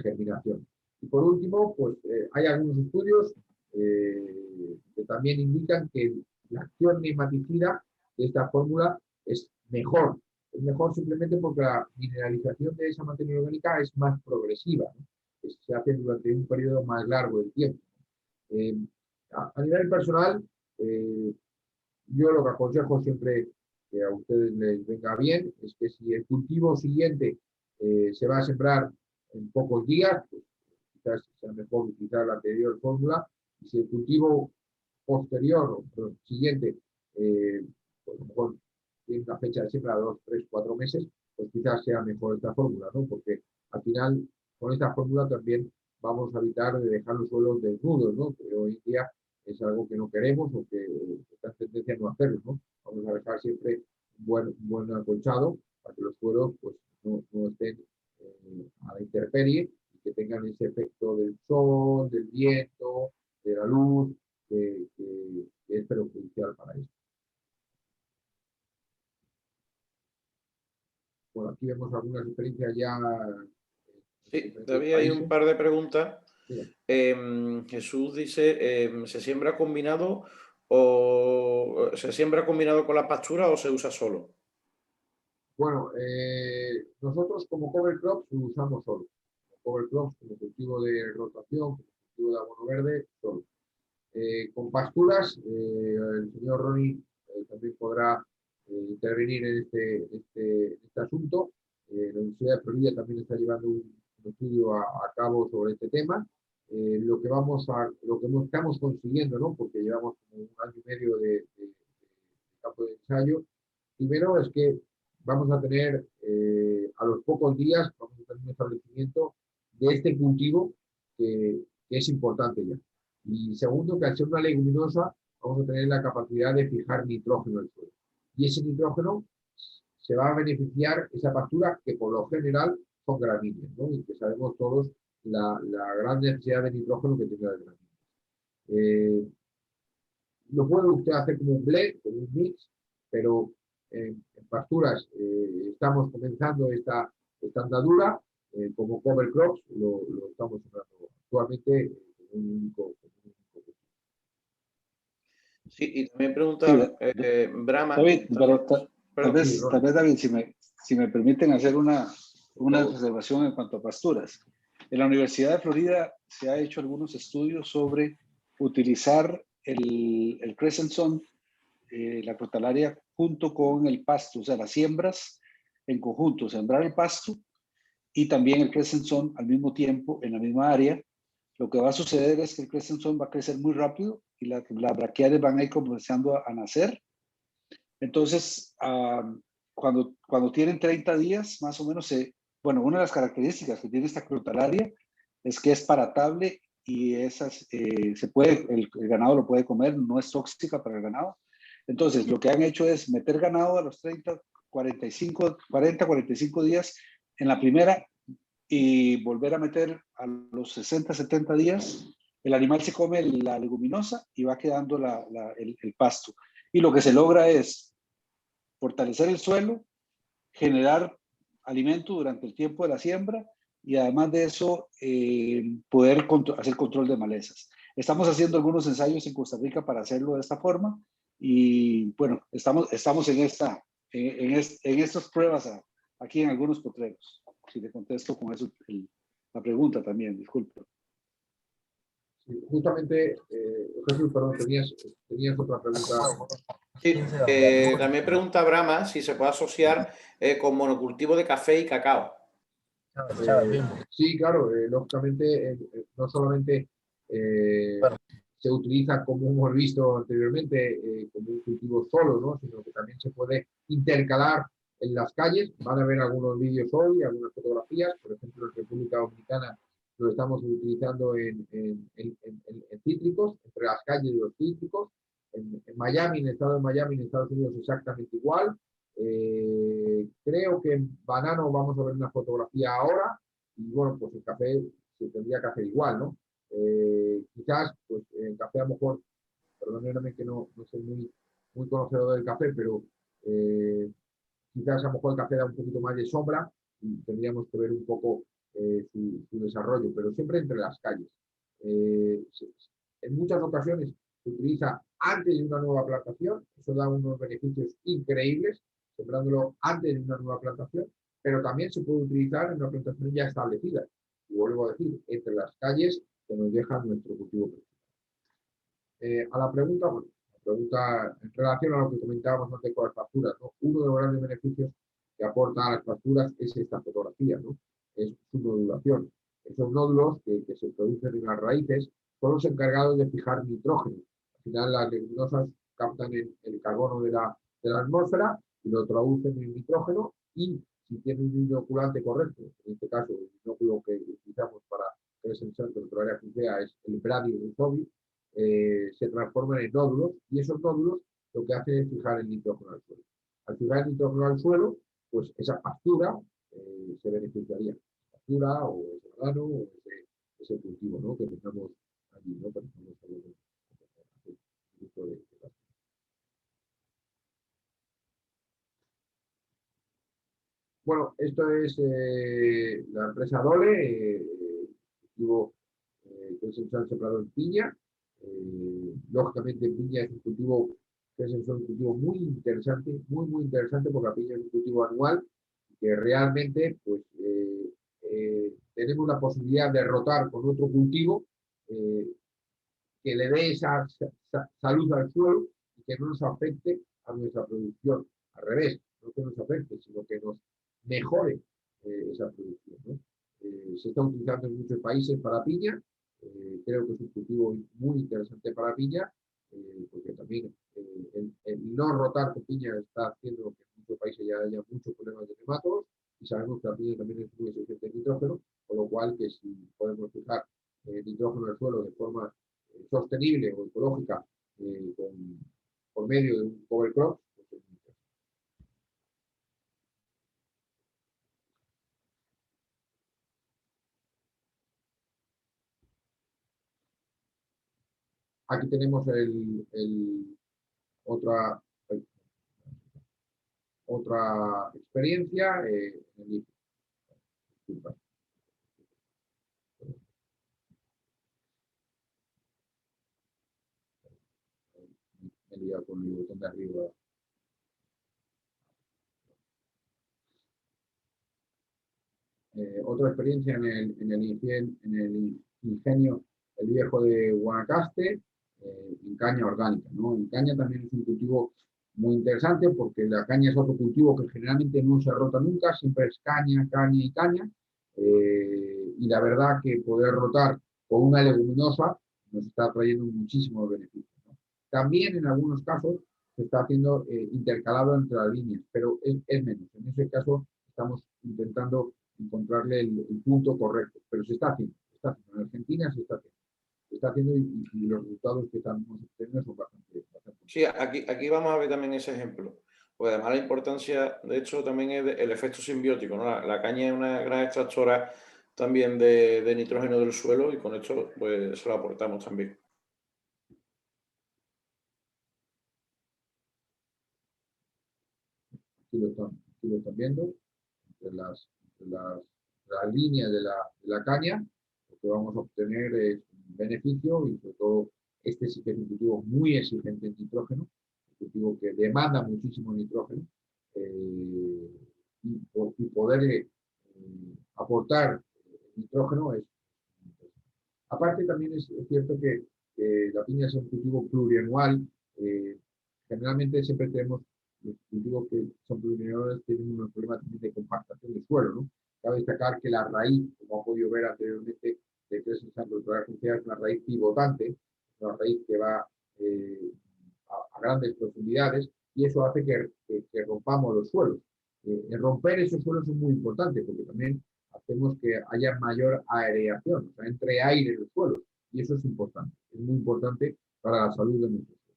A: germinación. Y por último, pues hay algunos estudios que también indican que la acción nematicida de esta fórmula es mejor. Es mejor simplemente porque la mineralización de esa materia orgánica es más progresiva, ¿no? Se hace durante un periodo más largo de tiempo. A nivel personal, yo lo que aconsejo siempre que a ustedes les venga bien es que si el cultivo siguiente se va a sembrar en pocos días, pues quizás sea mejor utilizar la anterior fórmula, y si el cultivo posterior o siguiente, pues a lo mejor tiene una fecha de siembra de 2, 3, 4 meses, pues quizás sea mejor esta fórmula, ¿no? Porque al final, con esta fórmula también vamos a evitar de dejar los suelos desnudos, ¿no? Pero hoy en día es algo que no queremos o que está tendencia a no hacerlo, ¿no? Vamos a dejar siempre un buen acolchado para que los suelos pues, no estén a la intemperie y que tengan ese efecto del sol, del viento, de la luz, que es perjudicial para esto. Bueno, aquí vemos algunas experiencias ya.
B: Sí, todavía hay un par de preguntas. Jesús dice, ¿se siembra combinado con la pastura o se usa solo?
A: Bueno, nosotros como cover crops lo usamos solo. Cover crops como cultivo de rotación, como cultivo de abono verde, solo. Con pasturas, el señor Ronnie también podrá intervenir en este asunto. La Universidad de Florida también está llevando un estudio a cabo sobre este tema. Lo que estamos consiguiendo, ¿no? Porque llevamos como un año y medio de campo de ensayo. Primero es que vamos a tener a los pocos días, vamos a tener un establecimiento de este cultivo que es importante ya. Y segundo, que al ser una leguminosa, vamos a tener la capacidad de fijar nitrógeno en el suelo. Y ese nitrógeno se va a beneficiar esa pastura que por lo general son gramíneas, ¿no? Y que sabemos todos la gran necesidad de nitrógeno que tiene las gramíneas. Lo puede usted hacer como un blend, como un mix, pero en pasturas estamos comenzando esta andadura, como cover crops lo estamos usando actualmente como un único.
B: Sí, y también pregunta Brahma.
F: David, pero tal
A: sí,
F: vez David, si me permiten hacer una observación en cuanto a pasturas. En la Universidad de Florida se ha hecho algunos estudios sobre utilizar el Crescent Sun, la crotalaria, junto con el pasto, o sea, las siembras en conjunto, sembrar el pasto y también el Crescent Sun al mismo tiempo en la misma área. Lo que va a suceder es que el Crescent Sun va a crecer muy rápido y las braquiales van a ir comenzando a nacer. Entonces, cuando tienen 30 días, más o menos, bueno, una de las características que tiene esta crotalaria es que es paratable y el ganado lo puede comer, no es tóxica para el ganado. Entonces, lo que han hecho es meter ganado a los 40, 45 días en la primera y volver a meter a los 60, 70 días. El animal se come la leguminosa y va quedando el pasto. Y lo que se logra es fortalecer el suelo, generar alimento durante el tiempo de la siembra y además de eso poder hacer control de malezas. Estamos haciendo algunos ensayos en Costa Rica para hacerlo de esta forma y bueno, estamos en estas pruebas aquí en algunos potreros. Si le contesto con eso pregunta también, disculpe.
A: Sí, justamente, Jesús, perdón, tenías otra pregunta.
B: Sí, también pregunta Brahma si se puede asociar con monocultivo de café y cacao.
A: Sí, claro, lógicamente, no solamente se utiliza, como hemos visto anteriormente, como un cultivo solo, ¿no? Sino que también se puede intercalar en las calles. Van a ver algunos vídeos hoy, algunas fotografías, por ejemplo, en República Dominicana lo estamos utilizando en cítricos, entre las calles de los cítricos. En Miami, en el estado de Miami, en Estados Unidos, exactamente igual. Creo que en banano vamos a ver una fotografía ahora, y bueno, pues el café se tendría que hacer igual, ¿no? Quizás, pues el café a lo mejor, perdónenme que no soy muy conocedor del café, pero quizás a lo mejor el café da un poquito más de sombra y tendríamos que ver un poco su desarrollo, pero siempre entre las calles. En muchas ocasiones se utiliza antes de una nueva plantación, eso da unos beneficios increíbles, sembrándolo antes de una nueva plantación, pero también se puede utilizar en una plantación ya establecida. Y vuelvo a decir, entre las calles que nos dejan nuestro cultivo principal. A la pregunta, bueno, en relación a lo que comentábamos antes con las facturas, ¿no? Uno de los grandes beneficios que aporta a las facturas es esta fotografía, ¿no? Es su nodulación. Esos nódulos que se producen en las raíces son los encargados de fijar nitrógeno. Al final las leguminosas captan el carbono de la atmósfera y lo traducen en nitrógeno, y si tiene un inoculante correcto, en este caso el inóculo que utilizamos para que es el centro de Troaria fungea es el Brady Rusobi, se transforman en nódulos, y esos nódulos lo que hacen es fijar el nitrógeno al suelo. Al fijar el nitrógeno al suelo, pues esa pastura se beneficiaría. Pastura o ese banano o ese cultivo, ¿no? Que tengamos allí, ¿no? Pero estamos hablando de bueno, esto es la empresa Dole, cultivo que es un sembrado en piña. Lógicamente, piña es un cultivo que es un cultivo muy interesante, muy interesante, porque la piña es un cultivo anual que realmente pues, tenemos la posibilidad de rotar con otro cultivo que le dé esa salud al suelo y que no nos afecte a nuestra producción. Al revés, no que nos afecte, sino que nos mejore esa producción, ¿no? Se está utilizando en muchos países para piña. Creo que es un cultivo muy interesante para piña, porque también el no rotar con piña está haciendo que en muchos países ya haya muchos problemas de nematodos, y sabemos que la piña también es muy exigente en nitrógeno, con lo cual que si podemos fijar nitrógeno en el suelo de forma sostenible o ecológica por medio de un cover crop, pues aquí tenemos otra experiencia. Me he liado con el botón de arriba. Otra experiencia en el ingenio El Viejo de Guanacaste, en caña orgánica, ¿no? En caña también es un cultivo muy interesante, porque la caña es otro cultivo que generalmente no se rota nunca, siempre es caña, caña y caña, y la verdad que poder rotar con una leguminosa nos está trayendo muchísimos beneficios, ¿no? También en algunos casos se está haciendo intercalado entre las líneas, pero es menos. En ese caso estamos intentando encontrarle el punto correcto, pero se está haciendo, en Argentina se está haciendo, y los resultados que estamos obteniendo son bastante.
B: Sí, aquí vamos a ver también ese ejemplo, porque además la importancia, de hecho, también es el efecto simbiótico, ¿no? La caña es una gran extractora también de nitrógeno del suelo, y con esto pues se lo aportamos también.
A: Aquí lo están viendo, entre las líneas de la caña, lo que vamos a obtener es un beneficio, y sobre todo este sí que es un cultivo muy exigente en nitrógeno, un cultivo que demanda muchísimo nitrógeno, y poder aportar nitrógeno es. Aparte también es cierto que la piña es un cultivo plurianual. Generalmente siempre tenemos los cultivos que son plurianuales tienen unos problemas también de compactación del suelo, ¿no? Cabe destacar que la raíz, como ha podido ver anteriormente, de Crescent Sun es una raíz pivotante, una raíz que va a grandes profundidades y eso hace que rompamos los suelos. El romper esos suelos es muy importante porque también hacemos que haya mayor aireación, o sea, entre aire en los suelos y eso es importante, es muy importante para la salud de nuestros suelos.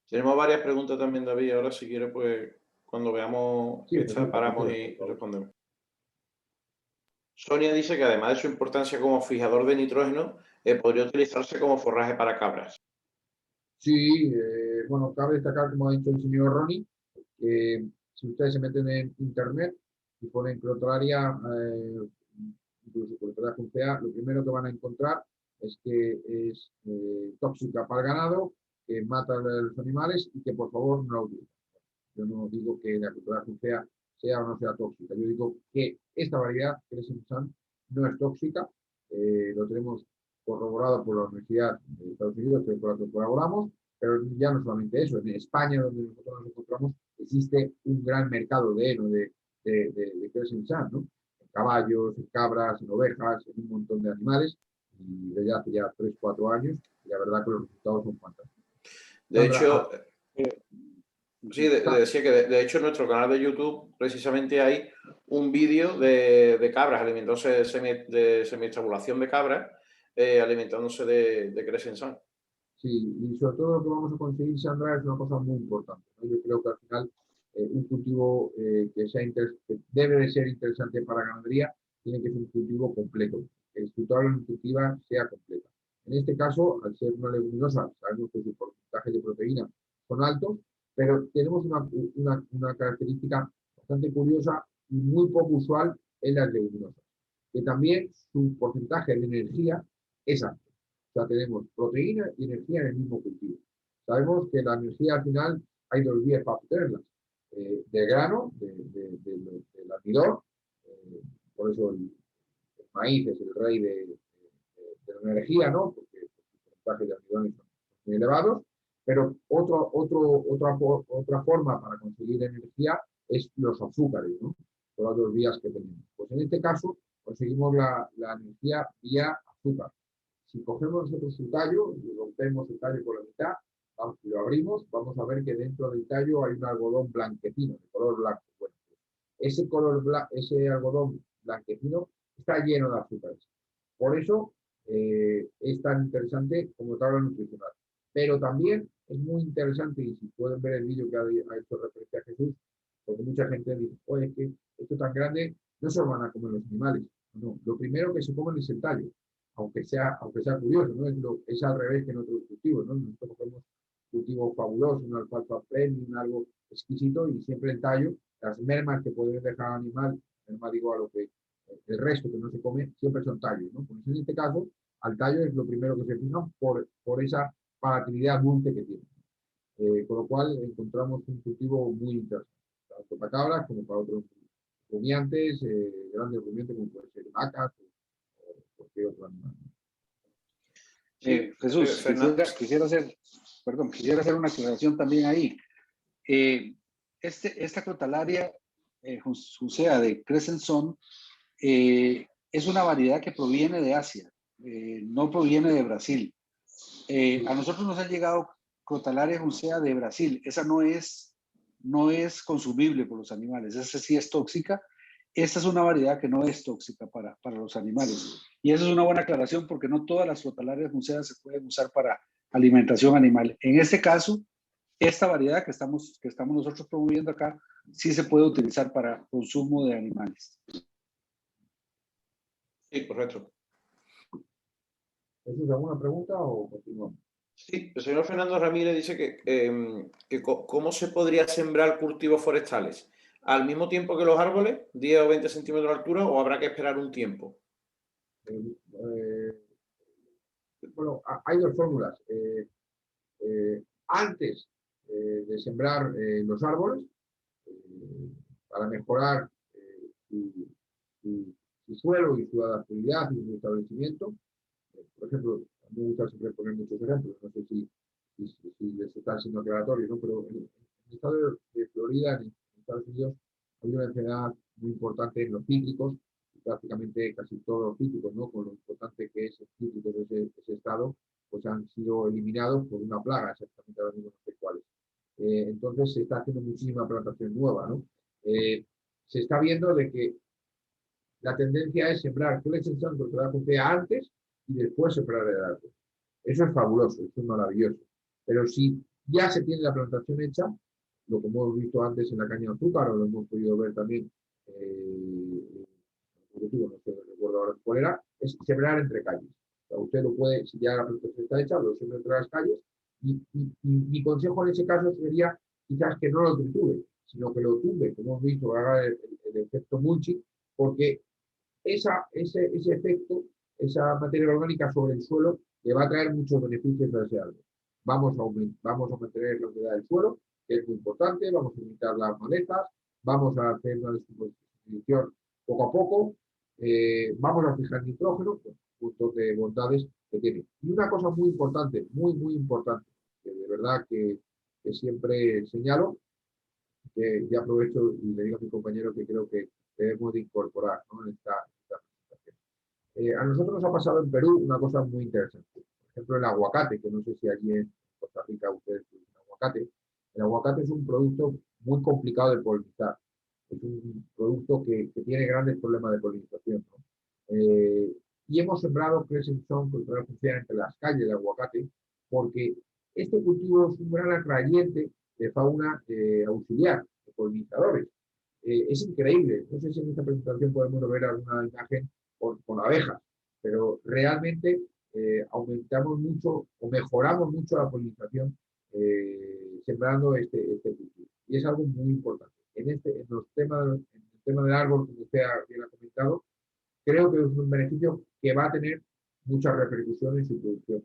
B: Tenemos varias preguntas también, David. Ahora, si quiere, pues cuando veamos esta, paramos y respondemos. Sonia dice que además de su importancia como fijador de nitrógeno, podría utilizarse como forraje para cabras.
A: Sí, bueno, cabe destacar, como ha dicho el señor Ronnie, que si ustedes se meten en internet y ponen Crotalaria, incluso Crotalaria fungea, lo primero que van a encontrar es que es tóxica para el ganado, que mata a los animales y que por favor no la utilicen. Yo no digo que la Crotalaria fungea sea o no sea tóxica, yo digo que esta variedad, Crescent Sun, no es tóxica, lo tenemos corroborado por la Universidad de Estados Unidos, que con la que colaboramos, pero ya no solamente eso, en España, donde nosotros nos encontramos, existe un gran mercado de heno de Crescent Sun, ¿no? En caballos, en cabras, en ovejas, en un montón de animales, y desde hace ya 3 o 4 años, y la verdad que los resultados son fantásticos.
B: De hecho, sí, decía que de hecho en nuestro canal de YouTube precisamente hay un vídeo de cabras alimentándose de semiestabulación de cabras, alimentándose de Crescent Sun.
A: Sí, y sobre todo lo que vamos a conseguir, Sandra, es una cosa muy importante, ¿no? Yo creo que al final un cultivo que debe de ser interesante para ganadería tiene que ser un cultivo completo, que la estructura nutritiva sea completa. En este caso, al ser una leguminosa, sabemos que su porcentaje de proteína son altos, pero tenemos una característica bastante curiosa y muy poco usual en las leguminosas, que también su porcentaje de energía es alto. O sea, tenemos proteína y energía en el mismo cultivo. Sabemos que la energía al final hay 2 vías para obtenerla. De grano, del almidón, por eso el maíz es el rey de la energía, ¿no? Porque los porcentajes de almidón son muy elevados. Pero otra forma para conseguir energía es los azúcares, ¿no? Son las 2 vías que tenemos. Pues en este caso conseguimos la energía vía azúcar. Si cogemos nosotros su tallo y rompemos el tallo por la mitad, y lo abrimos, vamos a ver que dentro del tallo hay un algodón blanquecino, de color blanco. Bueno, ese algodón blanquecino está lleno de azúcares. Por eso es tan interesante como tabla nutricional. Pero también es muy interesante, y si pueden ver el vídeo que ha hecho referencia a Jesús, porque mucha gente dice, oye, es que esto tan grande no se lo van a comer los animales. No, lo primero que se comen es el tallo. Aunque sea curioso, ¿no? Es al revés que en otros cultivos, ¿no? Nosotros cogemos cultivos fabulosos, un alfalfa premium, algo exquisito, y siempre el tallo, las mermas que puede dejar al animal, merma digo a lo que el resto que no se come, siempre son tallos, ¿no? Por eso en este caso, al tallo es lo primero que se fija por esa palatabilidad dulce que tiene. Con lo cual encontramos un cultivo muy interesante, tanto para cabras como para otros rumiantes, grandes rumiantes como pueden ser vacas o cualquier otro animal.
F: Jesús, quisiera hacer una aclaración también ahí. Esta Crotalaria fungea de Crescent Sun es una variedad que proviene de Asia, no proviene de Brasil. A nosotros nos han llegado Crotalaria fungea de Brasil. Esa no es consumible por los animales, esa sí es tóxica. Esta es una variedad que no es tóxica para los animales. Y eso es una buena aclaración porque no todas las Crotalarias funceas se pueden usar para alimentación animal. En este caso, esta variedad que estamos nosotros promoviendo acá sí se puede utilizar para consumo de animales.
B: Sí, correcto.
A: ¿Es alguna pregunta o continuamos?
B: Sí, el señor Fernando Ramírez dice que cómo se podría sembrar cultivos forestales. ¿Al mismo tiempo que los árboles, 10 o 20 centímetros de altura, o habrá que esperar un tiempo?
A: Bueno, hay 2 fórmulas. Antes de sembrar los árboles, para mejorar su suelo y su adaptabilidad y su establecimiento. Por ejemplo, a mí me gusta siempre poner muchos ejemplos, no sé si les está siendo aclaratorio, ¿no? Pero en el estado de Florida, en Estados Unidos, hay una enfermedad muy importante en los cítricos, prácticamente casi todos los cítricos, ¿no? Con lo importante que es el cítrico de ese estado, pues han sido eliminados por una plaga, exactamente ahora mismo no sé cuál es. Entonces se está haciendo muchísima plantación nueva, ¿no? Se está viendo de que la tendencia es sembrar Crescent Sun con Clorafulfea antes y después sembrar el árbol. Eso es fabuloso, eso es maravilloso. Pero si ya se tiene la plantación hecha, lo que hemos visto antes en la caña de azúcar, o lo hemos podido ver también, no sé, recuerdo ahora cuál era, es sembrar entre calles. O sea, usted lo puede, si ya la plantación está hecha, lo siembra entre las calles, y mi consejo en ese caso sería quizás que no lo triture, sino que lo tumbe, como hemos visto, haga el efecto mulching, porque ese efecto, esa materia orgánica sobre el suelo, le va a traer muchos beneficios a ese árbol. Vamos a mantener la humedad del suelo, que es muy importante, vamos a limitar las malezas, vamos a hacer una descomposición poco a poco, vamos a fijar nitrógeno, pues, puntos de bondades que tiene. Y una cosa muy importante, muy importante, que de verdad que siempre señalo, que ya aprovecho y le digo a mi compañero que creo que debemos de incorporar, ¿no? en esta presentación. A nosotros nos ha pasado en Perú una cosa muy interesante. Por ejemplo, el aguacate, que no sé si allí en Costa Rica ustedes tienen aguacate. El aguacate es un producto muy complicado de polinizar. Es un producto que tiene grandes problemas de polinización, ¿no? Y hemos sembrado Crescent Sun contra la entre las calles de aguacate, porque este cultivo es un gran atrayente de fauna auxiliar, de polinizadores. Es increíble. No sé si en esta presentación podemos ver alguna imagen con abejas, pero realmente aumentamos mucho o mejoramos mucho la polinización sembrando este cultivo. Y es algo muy importante. En el tema del árbol, como usted bien ha comentado, creo que es un beneficio que va a tener mucha repercusión en su producción.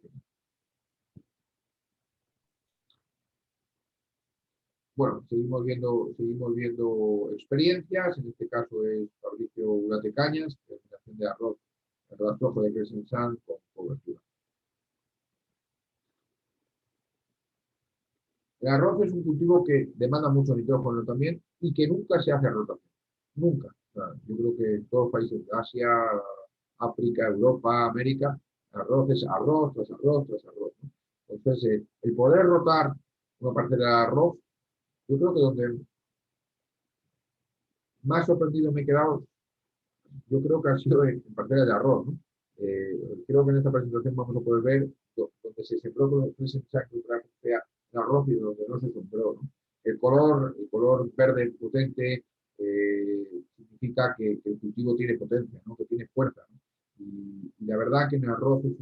A: Bueno, seguimos viendo experiencias, en este caso es Fabricio Urate Cañas, terminación de arroz, el rastrojo de Crescent Sun con cobertura. El arroz es un cultivo que demanda mucho nitrógeno también y que nunca se hace rotación. Nunca. O sea, yo creo que en todos los países de Asia, África, Europa, América, arroz es arroz tras arroz tras arroz, ¿no? Entonces, el poder rotar una parte del arroz, yo creo que donde más sorprendido me he quedado, yo creo que ha sido en parcelas de arroz, ¿no? Creo que en esta presentación vamos a poder ver donde se sembró con los el arroz y donde no se sembró, ¿no? El color verde potente significa que el cultivo tiene potencia, ¿no? Que tiene fuerza, ¿no? Y la verdad que en el arroz es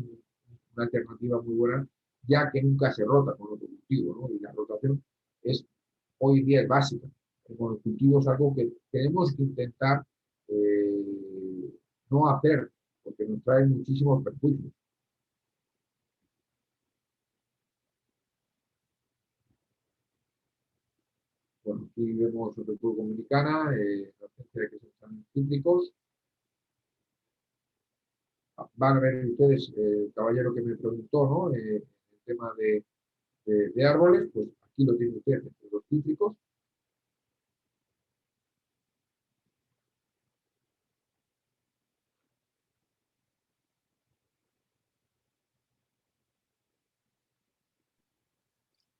A: una alternativa muy buena, ya que nunca se rota con otro cultivo, ¿no? Y la rotación hoy en día es básica. Con los cultivos es algo que tenemos que intentar no hacer, porque nos trae muchísimos perjuicios. Bueno, aquí vemos República Dominicana, la ciencia de que son cítricos. Van a ver ustedes, el caballero que me preguntó, ¿no? El tema de árboles, pues aquí lo tienen ustedes, los cítricos.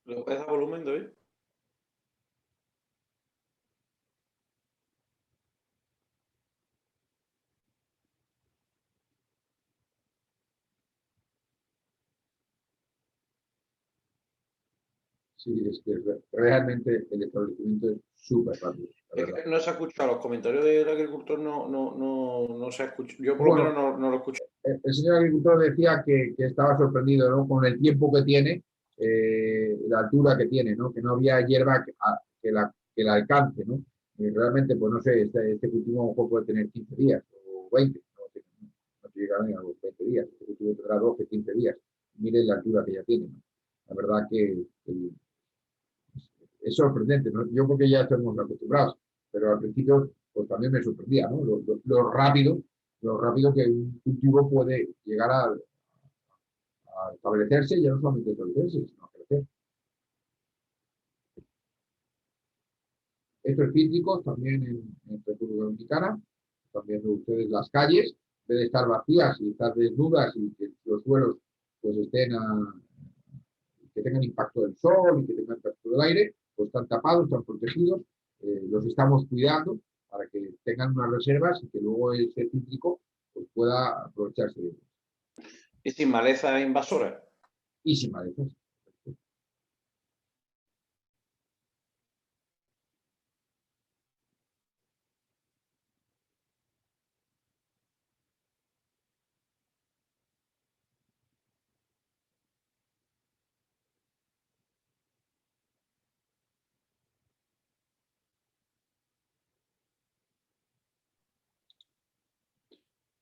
B: ¿Le puedes dar volumen, David?
A: Sí, es que realmente el establecimiento es súper rápido.
B: No se ha escuchado, los comentarios del agricultor no se ha escuchado. Yo por lo
A: Bueno,
B: menos no lo escucho.
A: El señor agricultor decía que estaba sorprendido, ¿no? Con el tiempo que tiene, la altura que tiene, ¿no? Que no había hierba que la alcance, ¿no? Y realmente, pues no sé, este cultivo a lo mejor puede tener 15 días o 20, no llegarán a los 20 días, este cultivo tendrá 12, 15 días. Miren la altura que ya tiene, ¿no? La verdad que es sorprendente, ¿no? Yo porque ya estamos acostumbrados, pero al principio pues también me sorprendía, ¿no? Lo rápido lo rápido que un cultivo puede llegar a establecerse, y ya no solamente establecerse, sino a crecer. Estos cítricos también en República Dominicana, también ustedes las calles, deben estar vacías y estar desnudas y que los suelos pues estén que tengan impacto del sol y que tengan impacto del aire, pues están tapados, están protegidos, los estamos cuidando para que tengan unas reservas y que luego ese cítrico pues, pueda aprovecharse de ellos.
B: Y sin maleza invasora.
A: Y sin malezas.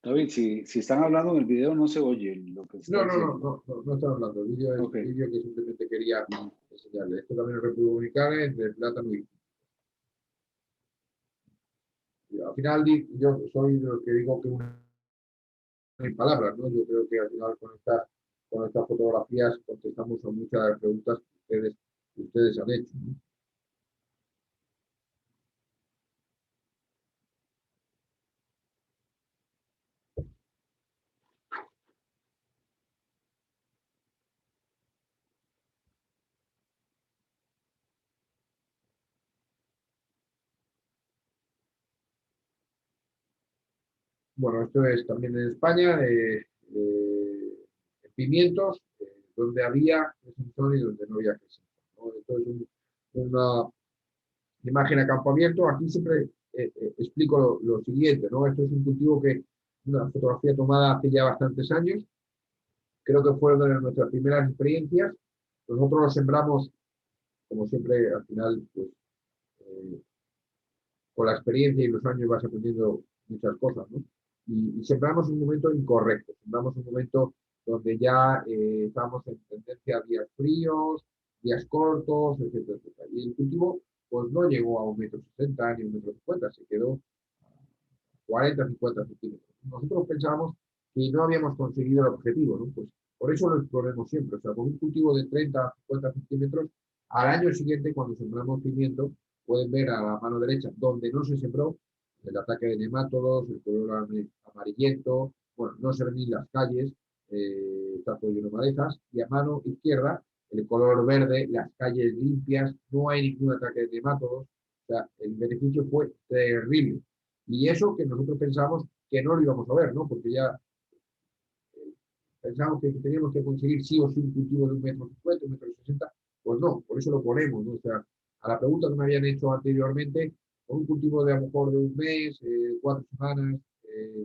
F: David, si están hablando en el video no se oye lo que está diciendo.
A: No estaba hablando. El vídeo es
F: Okay.
A: un vídeo que simplemente quería enseñarle. Esto también es República Dominicana, entre plátano y al final yo soy de los que digo que una en palabras, ¿no? Yo creo que al final con estas fotografías contestamos a muchas de las preguntas que ustedes han hecho, ¿no? Bueno, esto es también en España, pimientos, donde había crecimiento y donde no había crecimiento, ¿no? Esto es una imagen a campo abierto. Aquí siempre explico lo siguiente, ¿no? Esto es un cultivo una fotografía tomada hace ya bastantes años. Creo que fue una de nuestras primeras experiencias. Nosotros lo sembramos, como siempre, al final, pues, con la experiencia y los años vas aprendiendo muchas cosas, ¿no? Y sembramos un momento incorrecto, sembramos un momento donde ya estábamos en tendencia a días fríos, días cortos, etcétera, etcétera. Y el cultivo pues no llegó a 1,60 m ni 1,50 m, se quedó a 40, 50 centímetros. Nosotros pensábamos que no habíamos conseguido el objetivo, ¿no? Pues por eso lo exploremos siempre. O sea, con un cultivo de 30 a 50 centímetros, al año siguiente, cuando sembramos pimiento, pueden ver a la mano derecha donde no se sembró el ataque de nemátodos, el color amarillento, bueno, no se ven ni las calles, está todo lleno de malezas, y a mano izquierda el color verde, las calles limpias, no hay ningún ataque de nemátodos, o sea, el beneficio fue terrible. Y eso que nosotros pensamos que no lo íbamos a ver, ¿no? Porque ya pensamos que teníamos que conseguir sí o sí un cultivo de 1,50 m, 1,60 m, pues no, por eso lo ponemos, ¿no? O sea, a la pregunta que me habían hecho anteriormente, con un cultivo de a lo mejor de un mes, 4 semanas,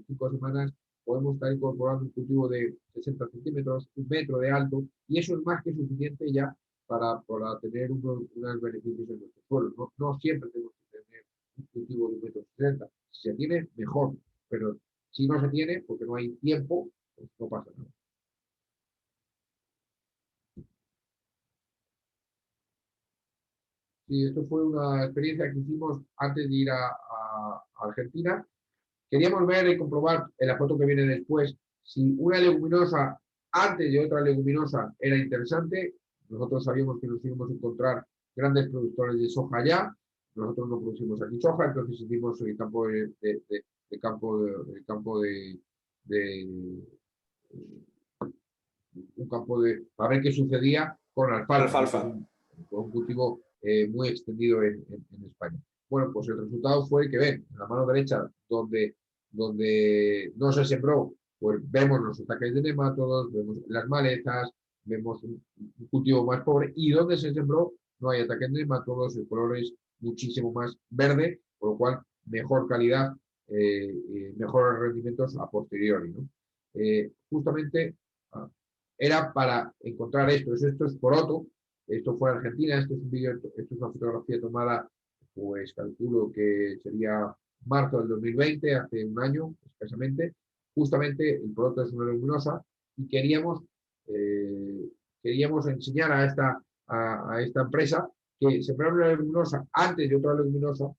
A: 5 semanas, podemos estar incorporando un cultivo de 60 centímetros, 1 metro de alto, y eso es más que suficiente ya para tener unos beneficios en nuestro suelo. No siempre tenemos que tener un cultivo de 1,60 m. Si se tiene, mejor, pero si no se tiene, porque no hay tiempo, pues no pasa nada. Sí, esto fue una experiencia que hicimos antes de ir a Argentina. Queríamos ver y comprobar en la foto que viene después si una leguminosa antes de otra leguminosa era interesante. Nosotros sabíamos que nos íbamos a encontrar grandes productores de soja allá. Nosotros no producimos aquí soja, entonces hicimos el campo para ver qué sucedía con la alfalfa. Con un cultivo muy extendido en España. Bueno, pues el resultado fue que ven, en la mano derecha, donde no se sembró, pues vemos los ataques de nemátodos, vemos las malezas, vemos un cultivo más pobre, y donde se sembró no hay ataques de nemátodos, el color es muchísimo más verde, por lo cual mejor calidad, mejores rendimientos a posteriori, ¿no? Justamente era para encontrar esto es poroto. Esto fue Argentina, esto es una fotografía tomada, pues calculo que sería marzo del 2020, hace un año escasamente. Justamente el poroto es una leguminosa y queríamos enseñar a esta empresa que sembrar una leguminosa antes de otra leguminosa,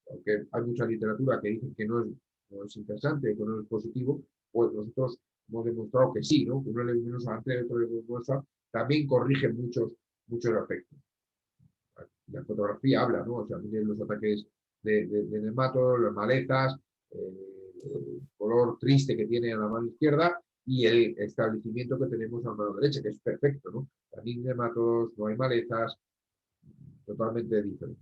A: aunque hay mucha literatura que dice que no es no es interesante, que no es positivo, pues nosotros hemos demostrado que sí, ¿no? Que una leguminosa antes de otra leguminosa también corrige muchos aspectos. La fotografía habla, ¿no? O sea, miren los ataques de nematos, las maletas, el color triste que tiene a la mano izquierda y el establecimiento que tenemos a la mano derecha, que es perfecto, ¿no? También nematos, no hay maletas, totalmente diferente.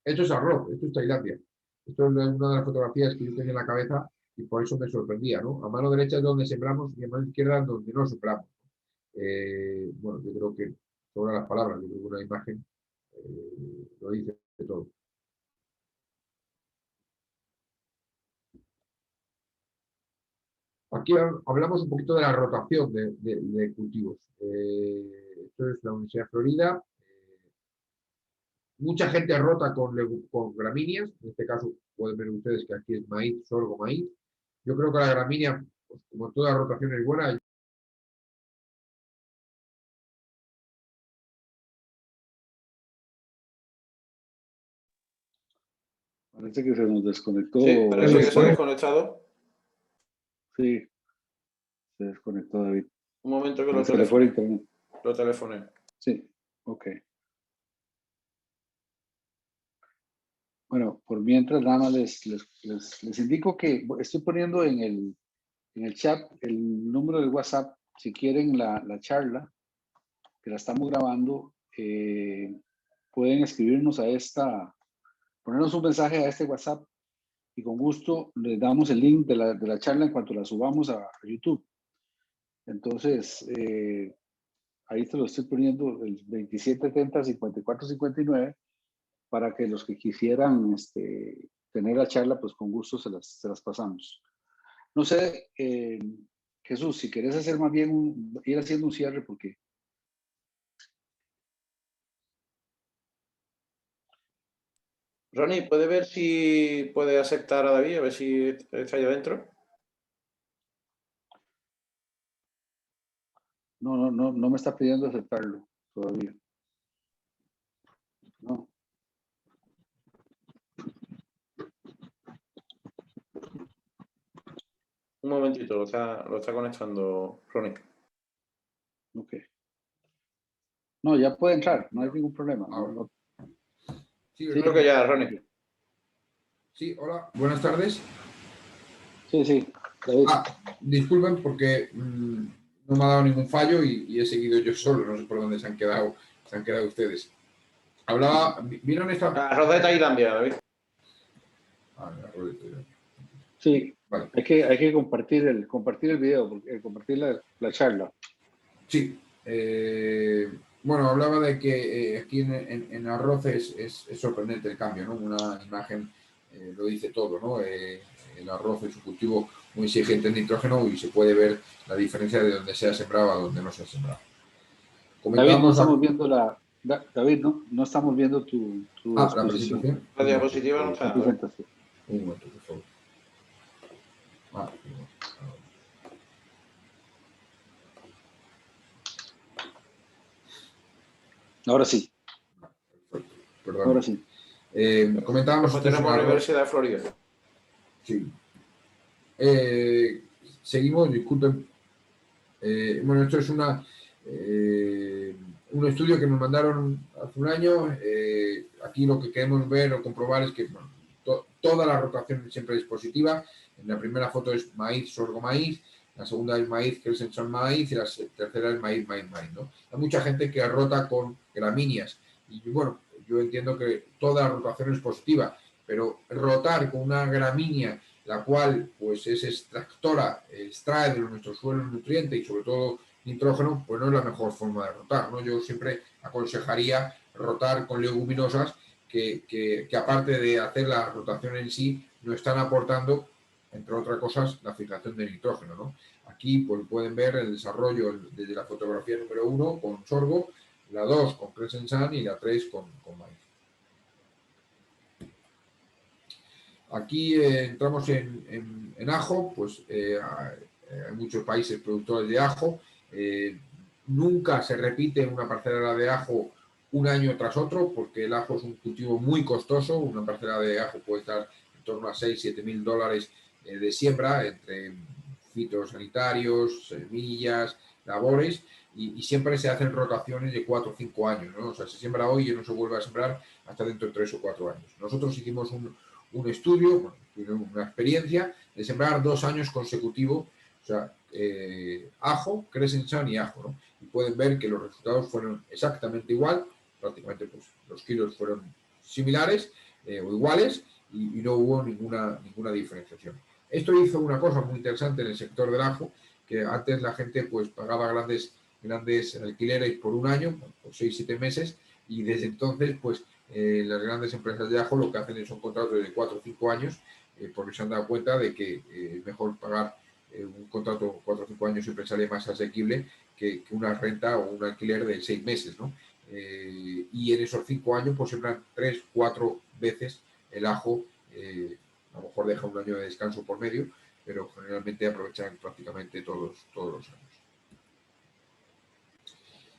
A: Esto es arroz, esto es Tailandia. Esto es una de las fotografías que yo tenía en la cabeza y por eso me sorprendía, ¿no? A mano derecha es donde sembramos y a mano izquierda es donde no sembramos. Bueno, yo creo que sobre las palabras, yo creo que una imagen lo dice todo. Aquí hablamos un poquito de la rotación de cultivos. Esto es la Universidad de Florida. Mucha gente rota con gramíneas. En este caso pueden ver ustedes que aquí es maíz, sorgo, maíz. Yo creo que la gramínea, pues, como toda rotación es buena.
F: Parece que se nos desconectó.
B: Sí, parece que se ha desconectado.
F: Sí, se desconectó David.
B: Un momento que
F: lo telefoné.
B: Lo telefoné.
F: Sí, ok. Bueno, por mientras nada más les indico que estoy poniendo en el chat el número de WhatsApp. Si quieren la charla, que la estamos grabando, pueden escribirnos ponernos un mensaje a este WhatsApp y con gusto les damos el link de la charla en cuanto la subamos a YouTube. Entonces, ahí te lo estoy poniendo, el 2730-5459, para que los que quisieran tener la charla, pues con gusto se las pasamos. No sé, Jesús, si querés hacer más bien, ir haciendo un cierre, porque...
B: Ronnie, ¿puede ver si puede aceptar a David? A ver si está ahí adentro.
F: No me está pidiendo aceptarlo todavía. No.
B: Un momentito, lo está conectando Ronnie.
F: Ok. No, ya puede entrar, no hay ningún problema. No.
A: Sí,
B: creo que ya, Ronnie.
A: Sí, hola, buenas tardes.
F: Sí, David.
A: Disculpen porque no me ha dado ningún fallo y he seguido yo solo, no sé por dónde se han quedado ustedes. ¿Vieron esta?
B: Arroz de Tailandia, David.
A: Arroz de Tailandia.
F: Sí,
A: vale.
F: hay que compartir el video, compartir la charla.
A: Sí. Bueno, hablaba de que aquí en arroz es sorprendente el cambio, ¿no? Una imagen lo dice todo, ¿no? El arroz es un cultivo muy exigente en nitrógeno y se puede ver la diferencia de donde se ha sembrado a donde no se ha sembrado.
F: David, no estamos viendo David, no estamos viendo tu
A: la presentación.
B: La diapositiva no está.
A: Un momento, por favor.
F: Ahora sí.
A: Perdón.
F: Ahora sí.
A: Comentábamos
B: tenemos la Universidad de Florida.
A: Sí. Seguimos, disculpen. Bueno, esto es un estudio que nos mandaron hace un año. Aquí lo que queremos ver o comprobar es que bueno, toda la rotación siempre es positiva. En la primera foto es maíz, sorgo, maíz. La segunda es maíz, Crescent maíz. Y la tercera es maíz, ¿no? Hay mucha gente que rota con gramíneas. Y bueno, yo entiendo que toda la rotación es positiva, pero rotar con una gramínea, la cual pues es extractora, extrae de nuestro suelo nutriente y sobre todo nitrógeno, pues no es la mejor forma de rotar, ¿no? Yo siempre aconsejaría rotar con leguminosas que aparte de hacer la rotación en sí, no están aportando, entre otras cosas, la fijación de nitrógeno, ¿no? Aquí pues, pueden ver el desarrollo desde la fotografía número 1 con sorgo, la 2 con Crescent Sun y la 3 con maíz. Aquí entramos en ajo, pues hay muchos países productores de ajo. Nunca se repite una parcela de ajo un año tras otro, porque el ajo es un cultivo muy costoso. Una parcela de ajo puede estar en torno a 6.000 a 7.000 dólares de siembra, entre fitosanitarios, semillas, labores, y siempre se hacen rotaciones de 4 o 5 años, ¿no? O sea, se siembra hoy y no se vuelve a sembrar hasta dentro de 3 o 4 años. Nosotros hicimos un estudio, una experiencia de sembrar 2 años consecutivos, o sea, ajo, Crescent Sun y ajo, ¿no? Y pueden ver que los resultados fueron exactamente igual, prácticamente pues, los kilos fueron similares o iguales, y no hubo ninguna diferenciación. Esto hizo una cosa muy interesante en el sector del ajo, que antes la gente pues pagaba grandes alquileres por un año, por 6-7 meses, y desde entonces pues las grandes empresas de ajo lo que hacen son contratos de 4 o 5 años, porque se han dado cuenta de que es mejor pagar un contrato 4 o 5 años, siempre sale más asequible que una renta o un alquiler de 6 meses, ¿no? Y en esos 5 años pues sembran 3-4 veces el ajo, a lo mejor deja un año de descanso por medio, pero generalmente aprovechan prácticamente todos los años.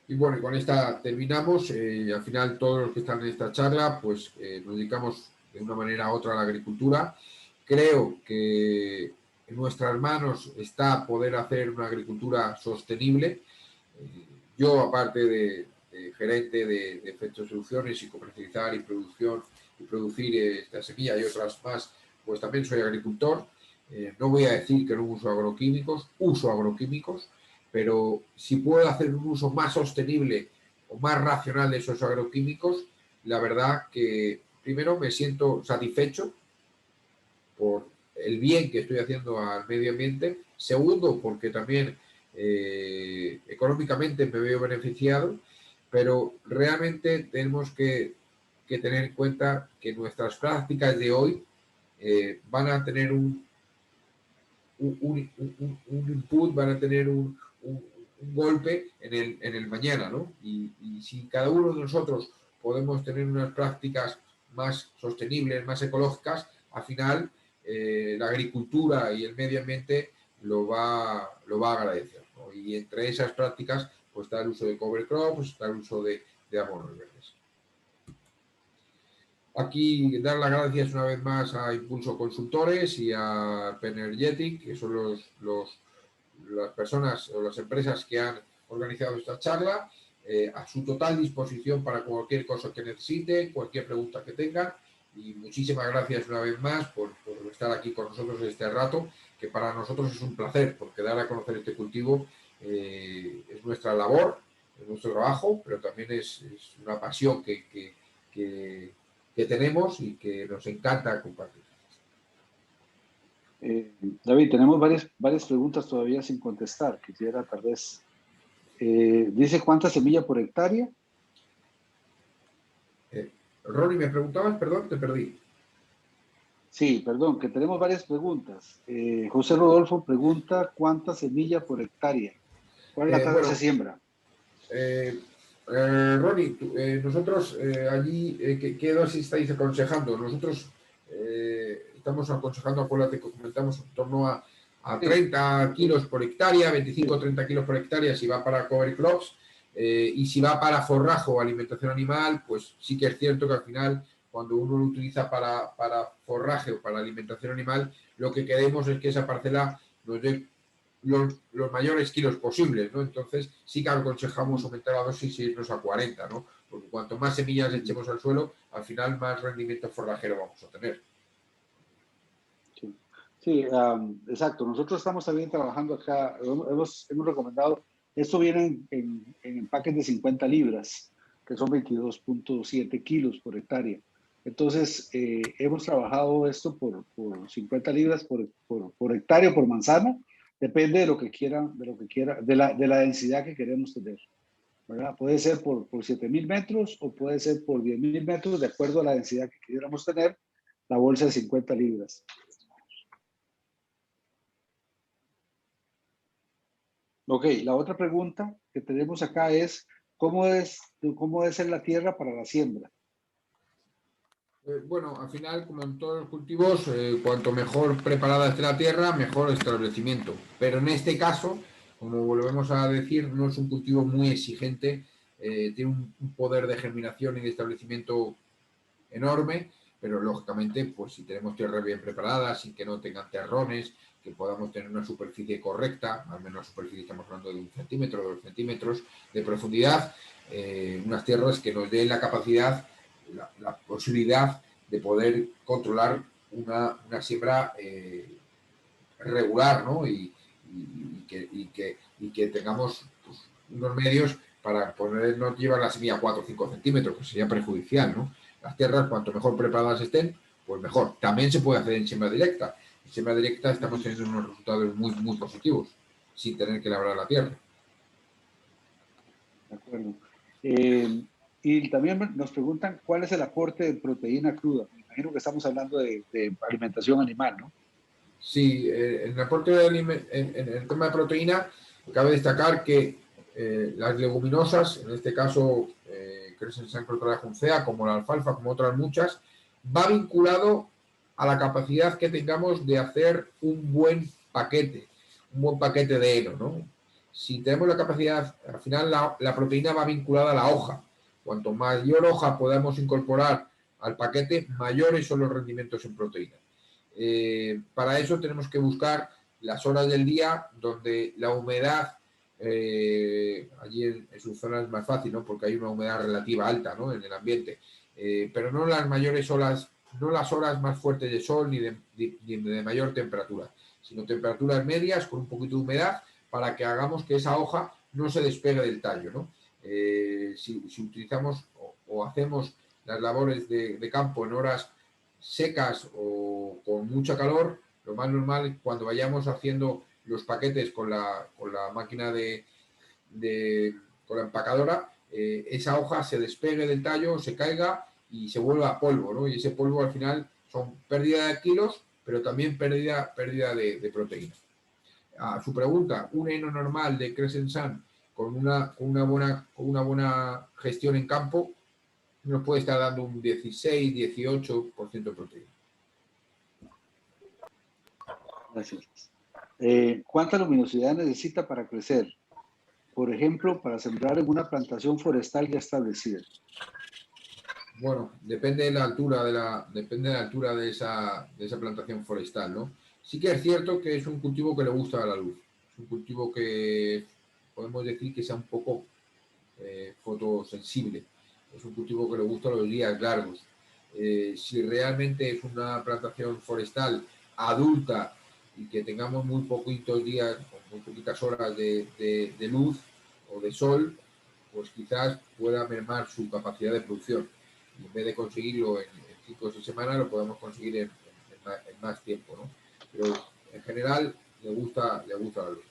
A: Y bueno, con esta terminamos. Al final todos los que están en esta charla pues nos dedicamos de una manera u otra a la agricultura. Creo que en nuestras manos está poder hacer una agricultura sostenible. Yo, aparte de gerente de efectos soluciones y comercializar y producir esta semilla y otras más, pues también soy agricultor. No voy a decir que no uso agroquímicos, pero si puedo hacer un uso más sostenible o más racional de esos agroquímicos, la verdad que primero me siento satisfecho por el bien que estoy haciendo al medio ambiente. Segundo, porque también económicamente me veo beneficiado, pero realmente tenemos que tener en cuenta que nuestras prácticas de hoy van a tener un input, van a tener un golpe en el mañana, ¿no? Y si cada uno de nosotros podemos tener unas prácticas más sostenibles, más ecológicas, al final la agricultura y el medio ambiente lo va a agradecer, ¿no? Y entre esas prácticas pues está el uso de cover crops, está el uso de abonos verdes. Aquí dar las gracias una vez más a Impulso Consultores y a Penergetic, que son las personas o las empresas que han organizado esta charla, a su total disposición para cualquier cosa que necesiten, cualquier pregunta que tengan. Y muchísimas gracias una vez más por estar aquí con nosotros este rato, que para nosotros es un placer, porque dar a conocer este cultivo es nuestra labor, es nuestro trabajo, pero también es una pasión que tenemos y que nos encanta compartir.
F: David, tenemos varias preguntas todavía sin contestar. Quisiera tal vez... dice, ¿cuánta semilla por hectárea?
A: Ronnie, me preguntabas, perdón, te perdí.
F: Sí, perdón, que tenemos varias preguntas. José Rodolfo pregunta, ¿cuánta semilla por hectárea? ¿Cuál es la tasa de siembra?
A: Ronnie, nosotros allí, ¿qué dosis estáis aconsejando? Nosotros estamos aconsejando, acuérdate que comentamos, en torno a 30 kilos por hectárea, 25 o 30 kilos por hectárea si va para cover crops, y si va para forraje o alimentación animal, pues sí que es cierto que al final, cuando uno lo utiliza para forraje o para alimentación animal, lo que queremos es que esa parcela nos dé los mayores kilos posibles, ¿no? Entonces sí que aconsejamos aumentar la dosis y irnos a 40, ¿no? Porque cuanto más semillas echemos al suelo, al final más rendimiento forrajero vamos a tener.
F: Sí, exacto. Nosotros estamos también trabajando acá, hemos recomendado, esto viene en empaques de 50 libras, que son 22.7 kilos por hectárea. Entonces, hemos trabajado esto por 50 libras por hectárea o por manzana, depende de lo que quiera, de la densidad que queremos tener, ¿verdad? Puede ser por 7.000 metros o puede ser por 10.000 metros, de acuerdo a la densidad que quisiéramos tener, la bolsa de 50 libras. Ok, la otra pregunta que tenemos acá es, ¿cómo debe ser la tierra para la siembra?
A: Bueno, al final, como en todos los cultivos, cuanto mejor preparada esté la tierra, mejor el establecimiento. Pero en este caso, como volvemos a decir, no es un cultivo muy exigente tiene un poder de germinación y de establecimiento enorme, pero lógicamente, pues si tenemos tierras bien preparadas, sin que no tengan terrones, que podamos tener una superficie correcta, al menos superficie estamos hablando de 1 centímetro, 2 centímetros de profundidad, unas tierras que nos den la capacidad, la posibilidad de poder controlar una siembra regular, ¿no? Y que tengamos pues, unos medios para poder no llevar la semilla a 4 o 5 centímetros, que sería perjudicial, ¿no? Las tierras, cuanto mejor preparadas estén, pues mejor. También se puede hacer en siembra directa. En siembra directa estamos teniendo unos resultados muy, muy positivos, sin tener que labrar la tierra.
F: De acuerdo. Y también nos preguntan cuál es el aporte de proteína cruda. Me imagino que estamos hablando de alimentación animal, ¿no?
A: Sí, en el aporte en el tema de proteína, cabe destacar que las leguminosas, en este caso Crescent Crotalaria juncea, como la alfalfa, como otras muchas, va vinculado a la capacidad que tengamos de hacer un buen paquete de heno, ¿no? Si tenemos la capacidad, al final la proteína va vinculada a la hoja. Cuanto mayor hoja podamos incorporar al paquete, mayores son los rendimientos en proteína. Para eso tenemos que buscar las horas del día donde la humedad, allí en sus zonas es más fácil, ¿no? Porque hay una humedad relativa alta, ¿no? En el ambiente, pero no las mayores horas, no las horas más fuertes de sol ni de mayor temperatura, sino temperaturas medias con un poquito de humedad para que hagamos que esa hoja no se despegue del tallo, ¿no? Si utilizamos o hacemos las labores de campo en horas secas o con mucha calor, lo más normal es cuando vayamos haciendo los paquetes con la máquina con la empacadora, esa hoja se despegue del tallo, se caiga y se vuelva polvo, ¿no? Y ese polvo al final son pérdida de kilos, pero también pérdida de proteína. A su pregunta, un heno normal de Crescent Sun con una buena gestión en campo nos puede estar dando un 16-18% de proteína.
F: Gracias. ¿Cuánta luminosidad necesita para crecer? Por ejemplo, para sembrar en una plantación forestal ya establecida.
A: Bueno, depende de la altura de esa plantación forestal, ¿no? Sí que es cierto que es un cultivo que le gusta a la luz. Es un cultivo que podemos decir que sea un poco fotosensible. Es un cultivo que le gusta los días largos. Si realmente es una plantación forestal adulta y que tengamos muy poquitos días o muy poquitas horas de luz o de sol, pues quizás pueda mermar su capacidad de producción. Y en vez de conseguirlo en 5 o 6 semanas, lo podemos conseguir en más tiempo, ¿no? Pero en general le gusta la luz.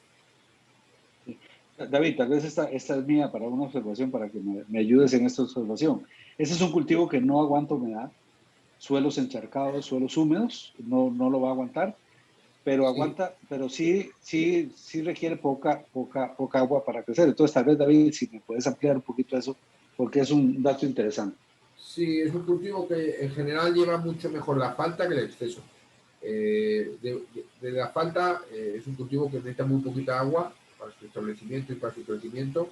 F: David, tal vez esta es mía para una observación, para que me ayudes en esta observación. Ese es un cultivo que no aguanta humedad, suelos encharcados, suelos húmedos, no lo va a aguantar, pero aguanta, pero sí requiere poca agua para crecer. Entonces, tal vez, David, si me puedes ampliar un poquito eso, porque es un dato interesante.
A: Sí, es un cultivo que en general lleva mucho mejor la falta que el exceso. De la falta es un cultivo que necesita muy poquita agua para su establecimiento y para su crecimiento.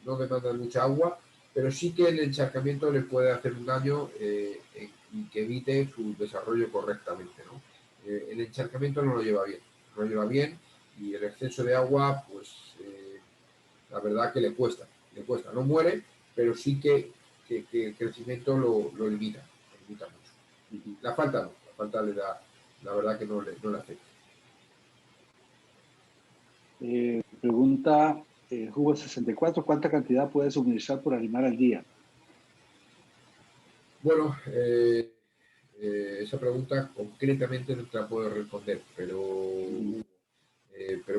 A: No demanda mucha agua, pero sí que el encharcamiento le puede hacer un daño y que evite su desarrollo correctamente, ¿no? El encharcamiento no lo lleva bien y el exceso de agua, pues la verdad que le cuesta. No muere, pero sí que el crecimiento lo limita mucho. La falta no, la falta le da, la verdad que no le afecta.
F: Pregunta Jugo 64, ¿cuánta cantidad puede suministrar por animal al día?
A: Bueno, esa pregunta concretamente no te la puedo responder, pero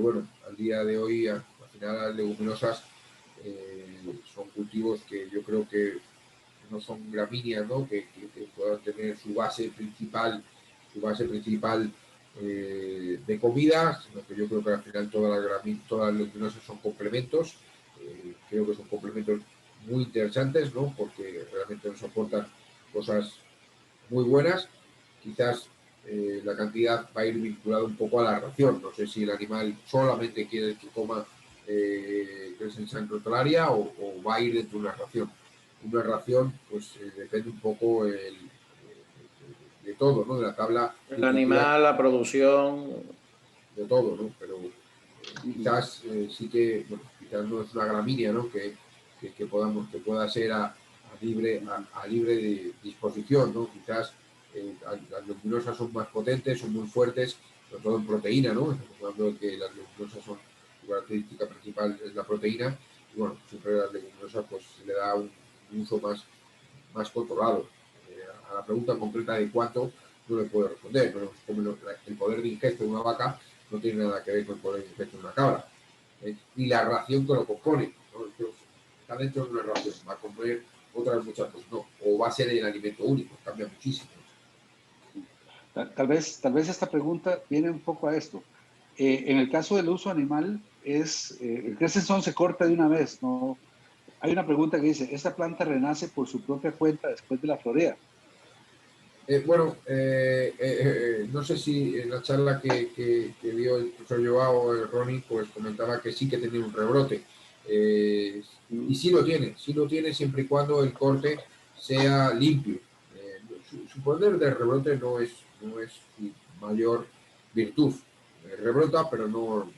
A: bueno, al día de hoy, al final las leguminosas son cultivos que yo creo que no son gramíneas, ¿no? Que puedan tener su base principal de comida, sino que yo creo que al final todas las leguminosas son complementos. Creo que son complementos muy interesantes, ¿no? Porque realmente nos aportan cosas muy buenas. Quizás la cantidad va a ir vinculada un poco a la ración. No sé si el animal solamente quiere que coma Crescent Sun Crotalaria o va a ir dentro de una ración. Una ración, pues depende un poco de todo, ¿no? De la tabla.
B: El animal, la producción.
A: De todo, ¿no? Pero quizás sí que, bueno, quizás no es una gramínea, ¿no? Que pueda ser a libre de disposición, ¿no? Quizás las leguminosas son más potentes, son muy fuertes, sobre todo en proteína, ¿no? Estamos hablando de que las leguminosas son, su característica principal es la proteína, y bueno, siempre a las leguminosas pues se le da un uso más controlado. A la pregunta concreta de cuánto no le puedo responder, pero como el poder de ingesta de una vaca no tiene nada que ver con el poder de ingesta de una cabra. Y la ración que lo compone, ¿no? Entonces, está dentro de una ración, va a comer otras muchas cosas, no, o va a ser el alimento único, cambia muchísimo.
F: Tal vez esta pregunta viene un poco a esto. En el caso del uso animal, el crescenzón se corta de una vez, ¿no? Hay una pregunta que dice, ¿esta planta renace por su propia cuenta después de la florea?
A: No sé si en la charla que dio el profesor Joao, Ronnie, pues comentaba que sí que tenía un rebrote. Y sí lo tiene siempre y cuando el corte sea limpio. Su poder de rebrote no es su mayor virtud. Rebrota, pero no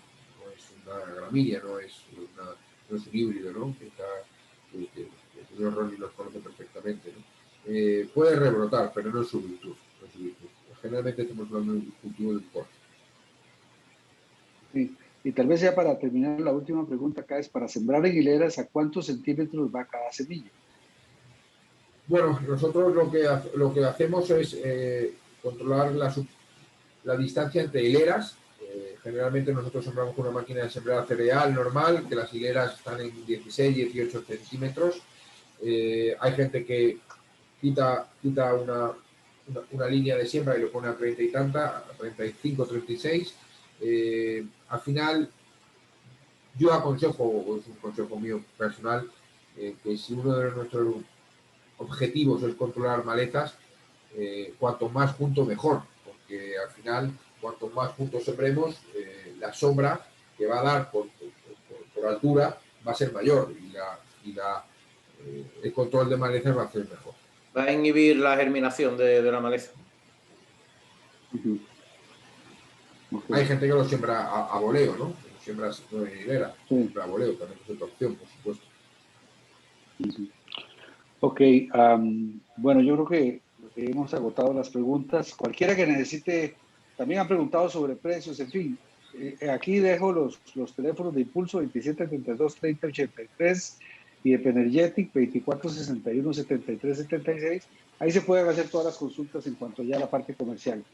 A: es una gramínea, no es un híbrido, ¿no? El señor Ronnie los conoce perfectamente, ¿no? Puede rebrotar, pero no es su virtud. Generalmente estamos hablando de un cultivo de corte.
F: Sí. Y tal vez ya para terminar, la última pregunta acá es, para sembrar en hileras, ¿a cuántos centímetros va cada semilla?
A: Bueno, nosotros lo que hacemos es controlar la distancia entre hileras. Generalmente nosotros sembramos con una máquina de sembrar cereal normal, que las hileras están en 16, 18 centímetros. Hay gente que quita una línea de siembra y lo pone a 30 y tanta, a 35, 36. Al final, yo aconsejo, es un consejo mío personal, que si uno de nuestros objetivos es controlar malezas, cuanto más juntos mejor, porque al final, cuanto más juntos sembremos, la sombra que va a dar por altura va a ser mayor y el control de malezas va a ser mejor.
B: Va a inhibir la germinación de la maleza.
F: Okay.
A: Hay gente que lo siembra a voleo, ¿no? Lo siembra en hilera, siembra a voleo, también es otra opción, por supuesto.
F: Ok, bueno, yo creo que hemos agotado las preguntas. Cualquiera que necesite, también han preguntado sobre precios, en fin. Aquí dejo los teléfonos de Impulso 2732-3083 y de Penergetic 2461-7376. Ahí se pueden hacer todas las consultas en cuanto ya a la parte comercial.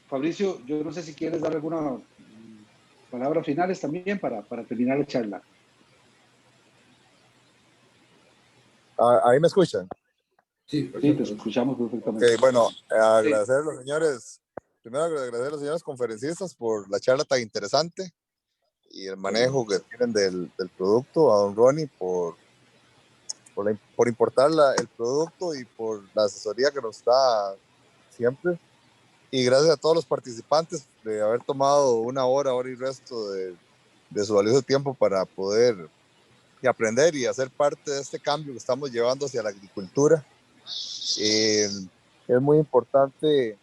F: Fabricio, yo no sé si quieres dar alguna palabras finales también para terminar la charla.
G: ¿Ahí me escuchan?
A: Sí,
F: te escuchamos perfectamente.
G: Okay, bueno, agradecer a los señores, primero agradecer a los señores conferencistas por la charla tan interesante y el manejo que tienen del producto, a don Ronnie por importar el producto y por la asesoría que nos da siempre. Y gracias a todos los participantes de haber tomado una hora y resto de su valioso tiempo para poder aprender y hacer parte de este cambio que estamos llevando hacia la agricultura. Es muy importante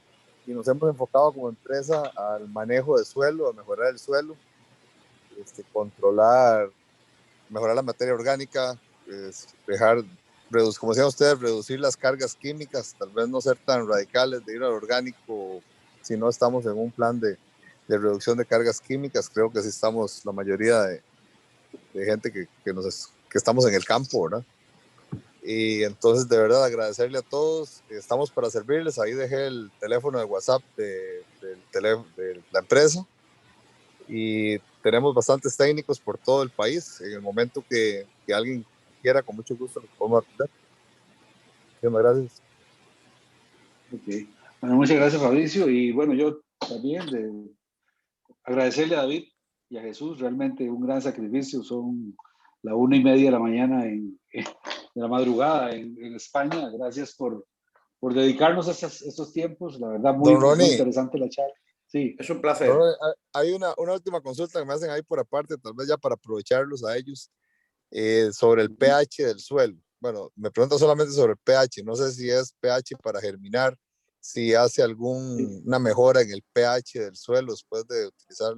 G: y nos hemos enfocado como empresa al manejo de suelo, a mejorar el suelo, mejorar la materia orgánica, como decían ustedes, reducir las cargas químicas, tal vez no ser tan radicales de ir al orgánico si no estamos en un plan de reducción de cargas químicas. Creo que sí estamos la mayoría de gente que estamos en el campo, ¿verdad? Y entonces, de verdad, agradecerle a todos. Estamos para servirles. Ahí dejé el teléfono de WhatsApp de la empresa. Y tenemos bastantes técnicos por todo el país. En el momento que alguien quiera, con mucho gusto los podemos atender. Muchas gracias.
F: Okay. Bueno, muchas gracias, Fabricio. Y bueno, yo también agradecerle a David y a Jesús. Realmente un gran sacrificio. Son la 1:30 de la mañana de la madrugada en España. Gracias por dedicarnos a estos tiempos. La verdad, muy interesante la charla. Sí.
B: Es un placer.
G: Hay una última consulta que me hacen ahí por aparte, tal vez ya para aprovecharlos a ellos. sobre el pH del suelo. Bueno, me pregunta solamente sobre el pH, no sé si es pH para germinar, si hace alguna mejora en el pH del suelo después de utilizar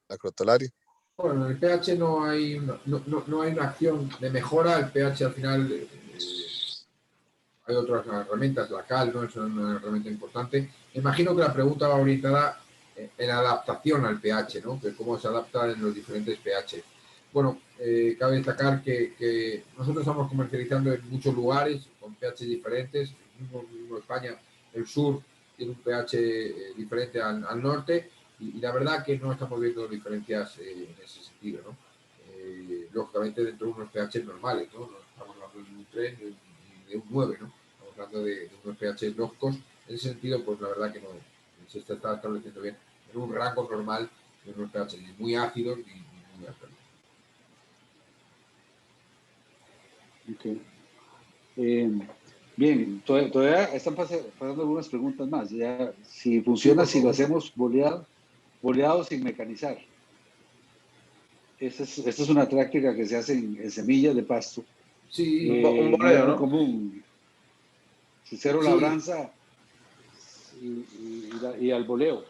G: la crotalaria.
A: Bueno, en el pH no hay una acción de mejora, el pH al final hay otras herramientas, la cal, ¿no? Es una herramienta importante. Me imagino que la pregunta va orientada en la adaptación al pH, ¿no? Que cómo se adapta en los diferentes pH. Bueno, cabe destacar que nosotros estamos comercializando en muchos lugares con pH diferentes. Mismo España, el sur tiene un pH diferente al norte y la verdad que no estamos viendo diferencias en ese sentido, ¿no? Lógicamente dentro de unos pH normales, ¿no? No estamos hablando de un 3 ni de un 9, ¿no? Estamos hablando de unos pH lógicos. En ese sentido, pues la verdad que no se está estableciendo bien en un rango normal de unos pH ni muy ácidos ni muy alcalinos.
F: Okay. Bien, todavía están pasando algunas preguntas más. Ya, si funciona, si lo hacemos boleado sin mecanizar. Esta es una práctica que se hace en semillas de pasto.
B: Sí, un boleo,
F: no
B: ¿no?
F: es común. Si cero
A: Sí.
F: labranza y al boleo.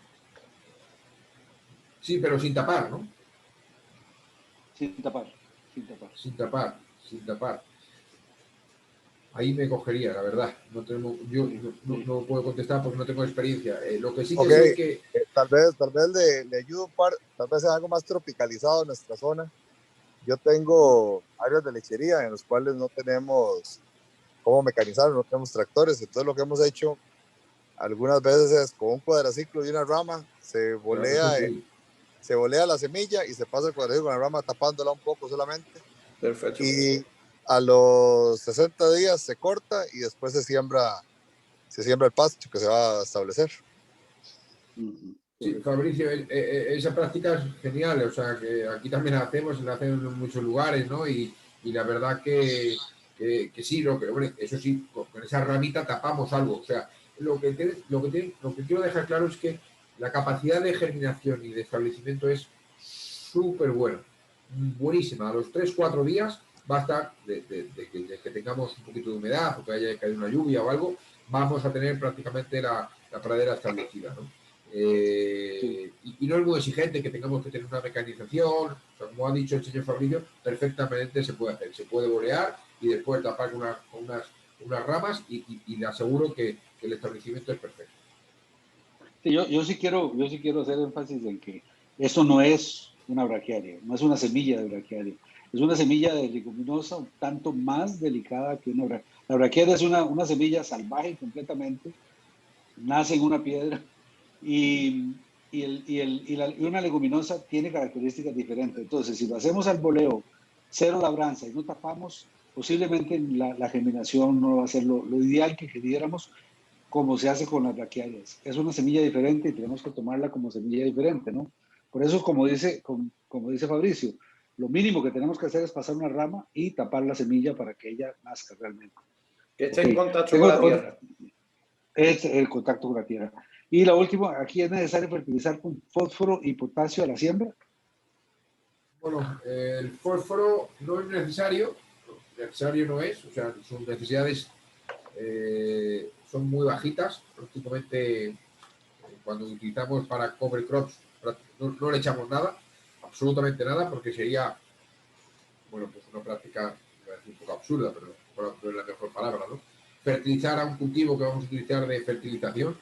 A: Sí, pero sin tapar, ¿no?
F: Sin tapar, sin tapar.
A: Sin tapar, sin tapar. Ahí me cogería, la verdad. Yo no puedo contestar porque no tengo experiencia. Lo que sí que sé es que...
G: Tal vez le ayudo un par, tal vez sea algo más tropicalizado en nuestra zona. Yo tengo áreas de lechería en los cuales no tenemos cómo mecanizar, no tenemos tractores. Entonces lo que hemos hecho algunas veces es con un cuadraciclo y una rama, se volea la semilla y se pasa el cuadraciclo con la rama tapándola un poco solamente.
B: Perfecto.
G: Y a los 60 días se corta y después se siembra el pasto que se va a establecer.
A: Sí, Fabricio, esa práctica es genial, o sea, que aquí también la hacemos en muchos lugares, ¿no? Y la verdad que sí, hombre, eso sí, con esa ramita tapamos algo, o sea, lo que quiero dejar claro es que la capacidad de germinación y de establecimiento es súper buena, buenísima. A los 3-4 días basta de que tengamos un poquito de humedad o que haya caído una lluvia o algo, vamos a tener prácticamente la pradera establecida, ¿no? Y no es muy exigente que tengamos que tener una mecanización, o sea, como ha dicho el señor Fabricio, perfectamente se puede hacer, se puede bolear y después tapar con unas ramas y le aseguro que el establecimiento es perfecto.
F: Sí, yo sí quiero hacer énfasis en que esto no es una braquiaria, no es una semilla de braquiaria, es una semilla de leguminosa un tanto más delicada que una braquiaria. La braquiaria es una semilla salvaje completamente, nace en una piedra y una leguminosa tiene características diferentes. Entonces, si lo hacemos al boleo, cero labranza y no tapamos, posiblemente la germinación no va a ser lo ideal que queriéramos, como se hace con las braquiarias. Es una semilla diferente y tenemos que tomarla como semilla diferente, ¿no? Por eso, como dice Fabricio, lo mínimo que tenemos que hacer es pasar una rama y tapar la semilla para que ella nazca realmente.
B: Que esté en contacto con la tierra.
F: Es el contacto con la tierra. Y la última, aquí es necesario fertilizar con fósforo y potasio a la siembra.
A: Bueno, el fósforo no es necesario no es, o sea, sus necesidades son muy bajitas, prácticamente cuando utilizamos para cover crops no le echamos nada, absolutamente nada, porque sería, bueno, pues una práctica un poco absurda, pero no es la mejor palabra, ¿no? Fertilizar a un cultivo que vamos a utilizar de fertilización,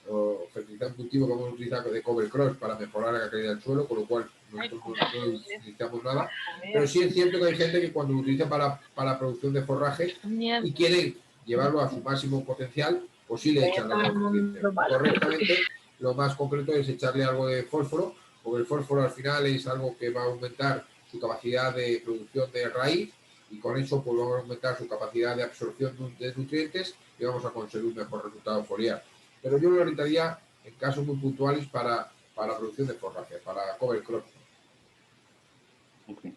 A: o fertilizar un cultivo que vamos a utilizar de cover crops para mejorar la calidad del suelo, con lo cual nosotros no utilizamos nada. Pero sí es cierto que hay gente que cuando lo utiliza para producción de forraje y quiere llevarlo a su máximo potencial, pues sí le echan la suficiente. Correctamente, lo más concreto es echarle algo de fósforo, porque el fósforo al final es algo que va a aumentar su capacidad de producción de raíz y con eso pues vamos a aumentar su capacidad de absorción de nutrientes y vamos a conseguir un mejor resultado foliar. Pero yo lo orientaría en casos muy puntuales para producción de forraje, para cover crop.
F: Okay.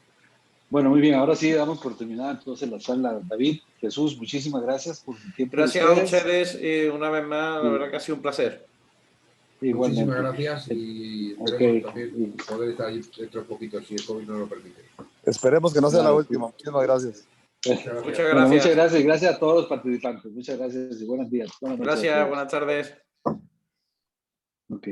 F: Bueno, muy bien, ahora sí damos por terminada entonces la charla. David, Jesús, muchísimas gracias por su tiempo.
B: Gracias a ustedes y una vez más, la verdad que ha sido un placer.
A: Muchísimas gracias y esperemos también poder estar ahí dentro de poquito si el COVID no lo permite.
G: Esperemos que no sea
F: Claro,
G: la última. Muchísimas gracias.
B: Muchas
F: Bueno,
B: gracias.
F: muchas gracias y gracias a todos los participantes. Muchas gracias y buenos días. Buenas noches a
B: Gracias,
F: todos.
B: buenas tardes.
F: Ok.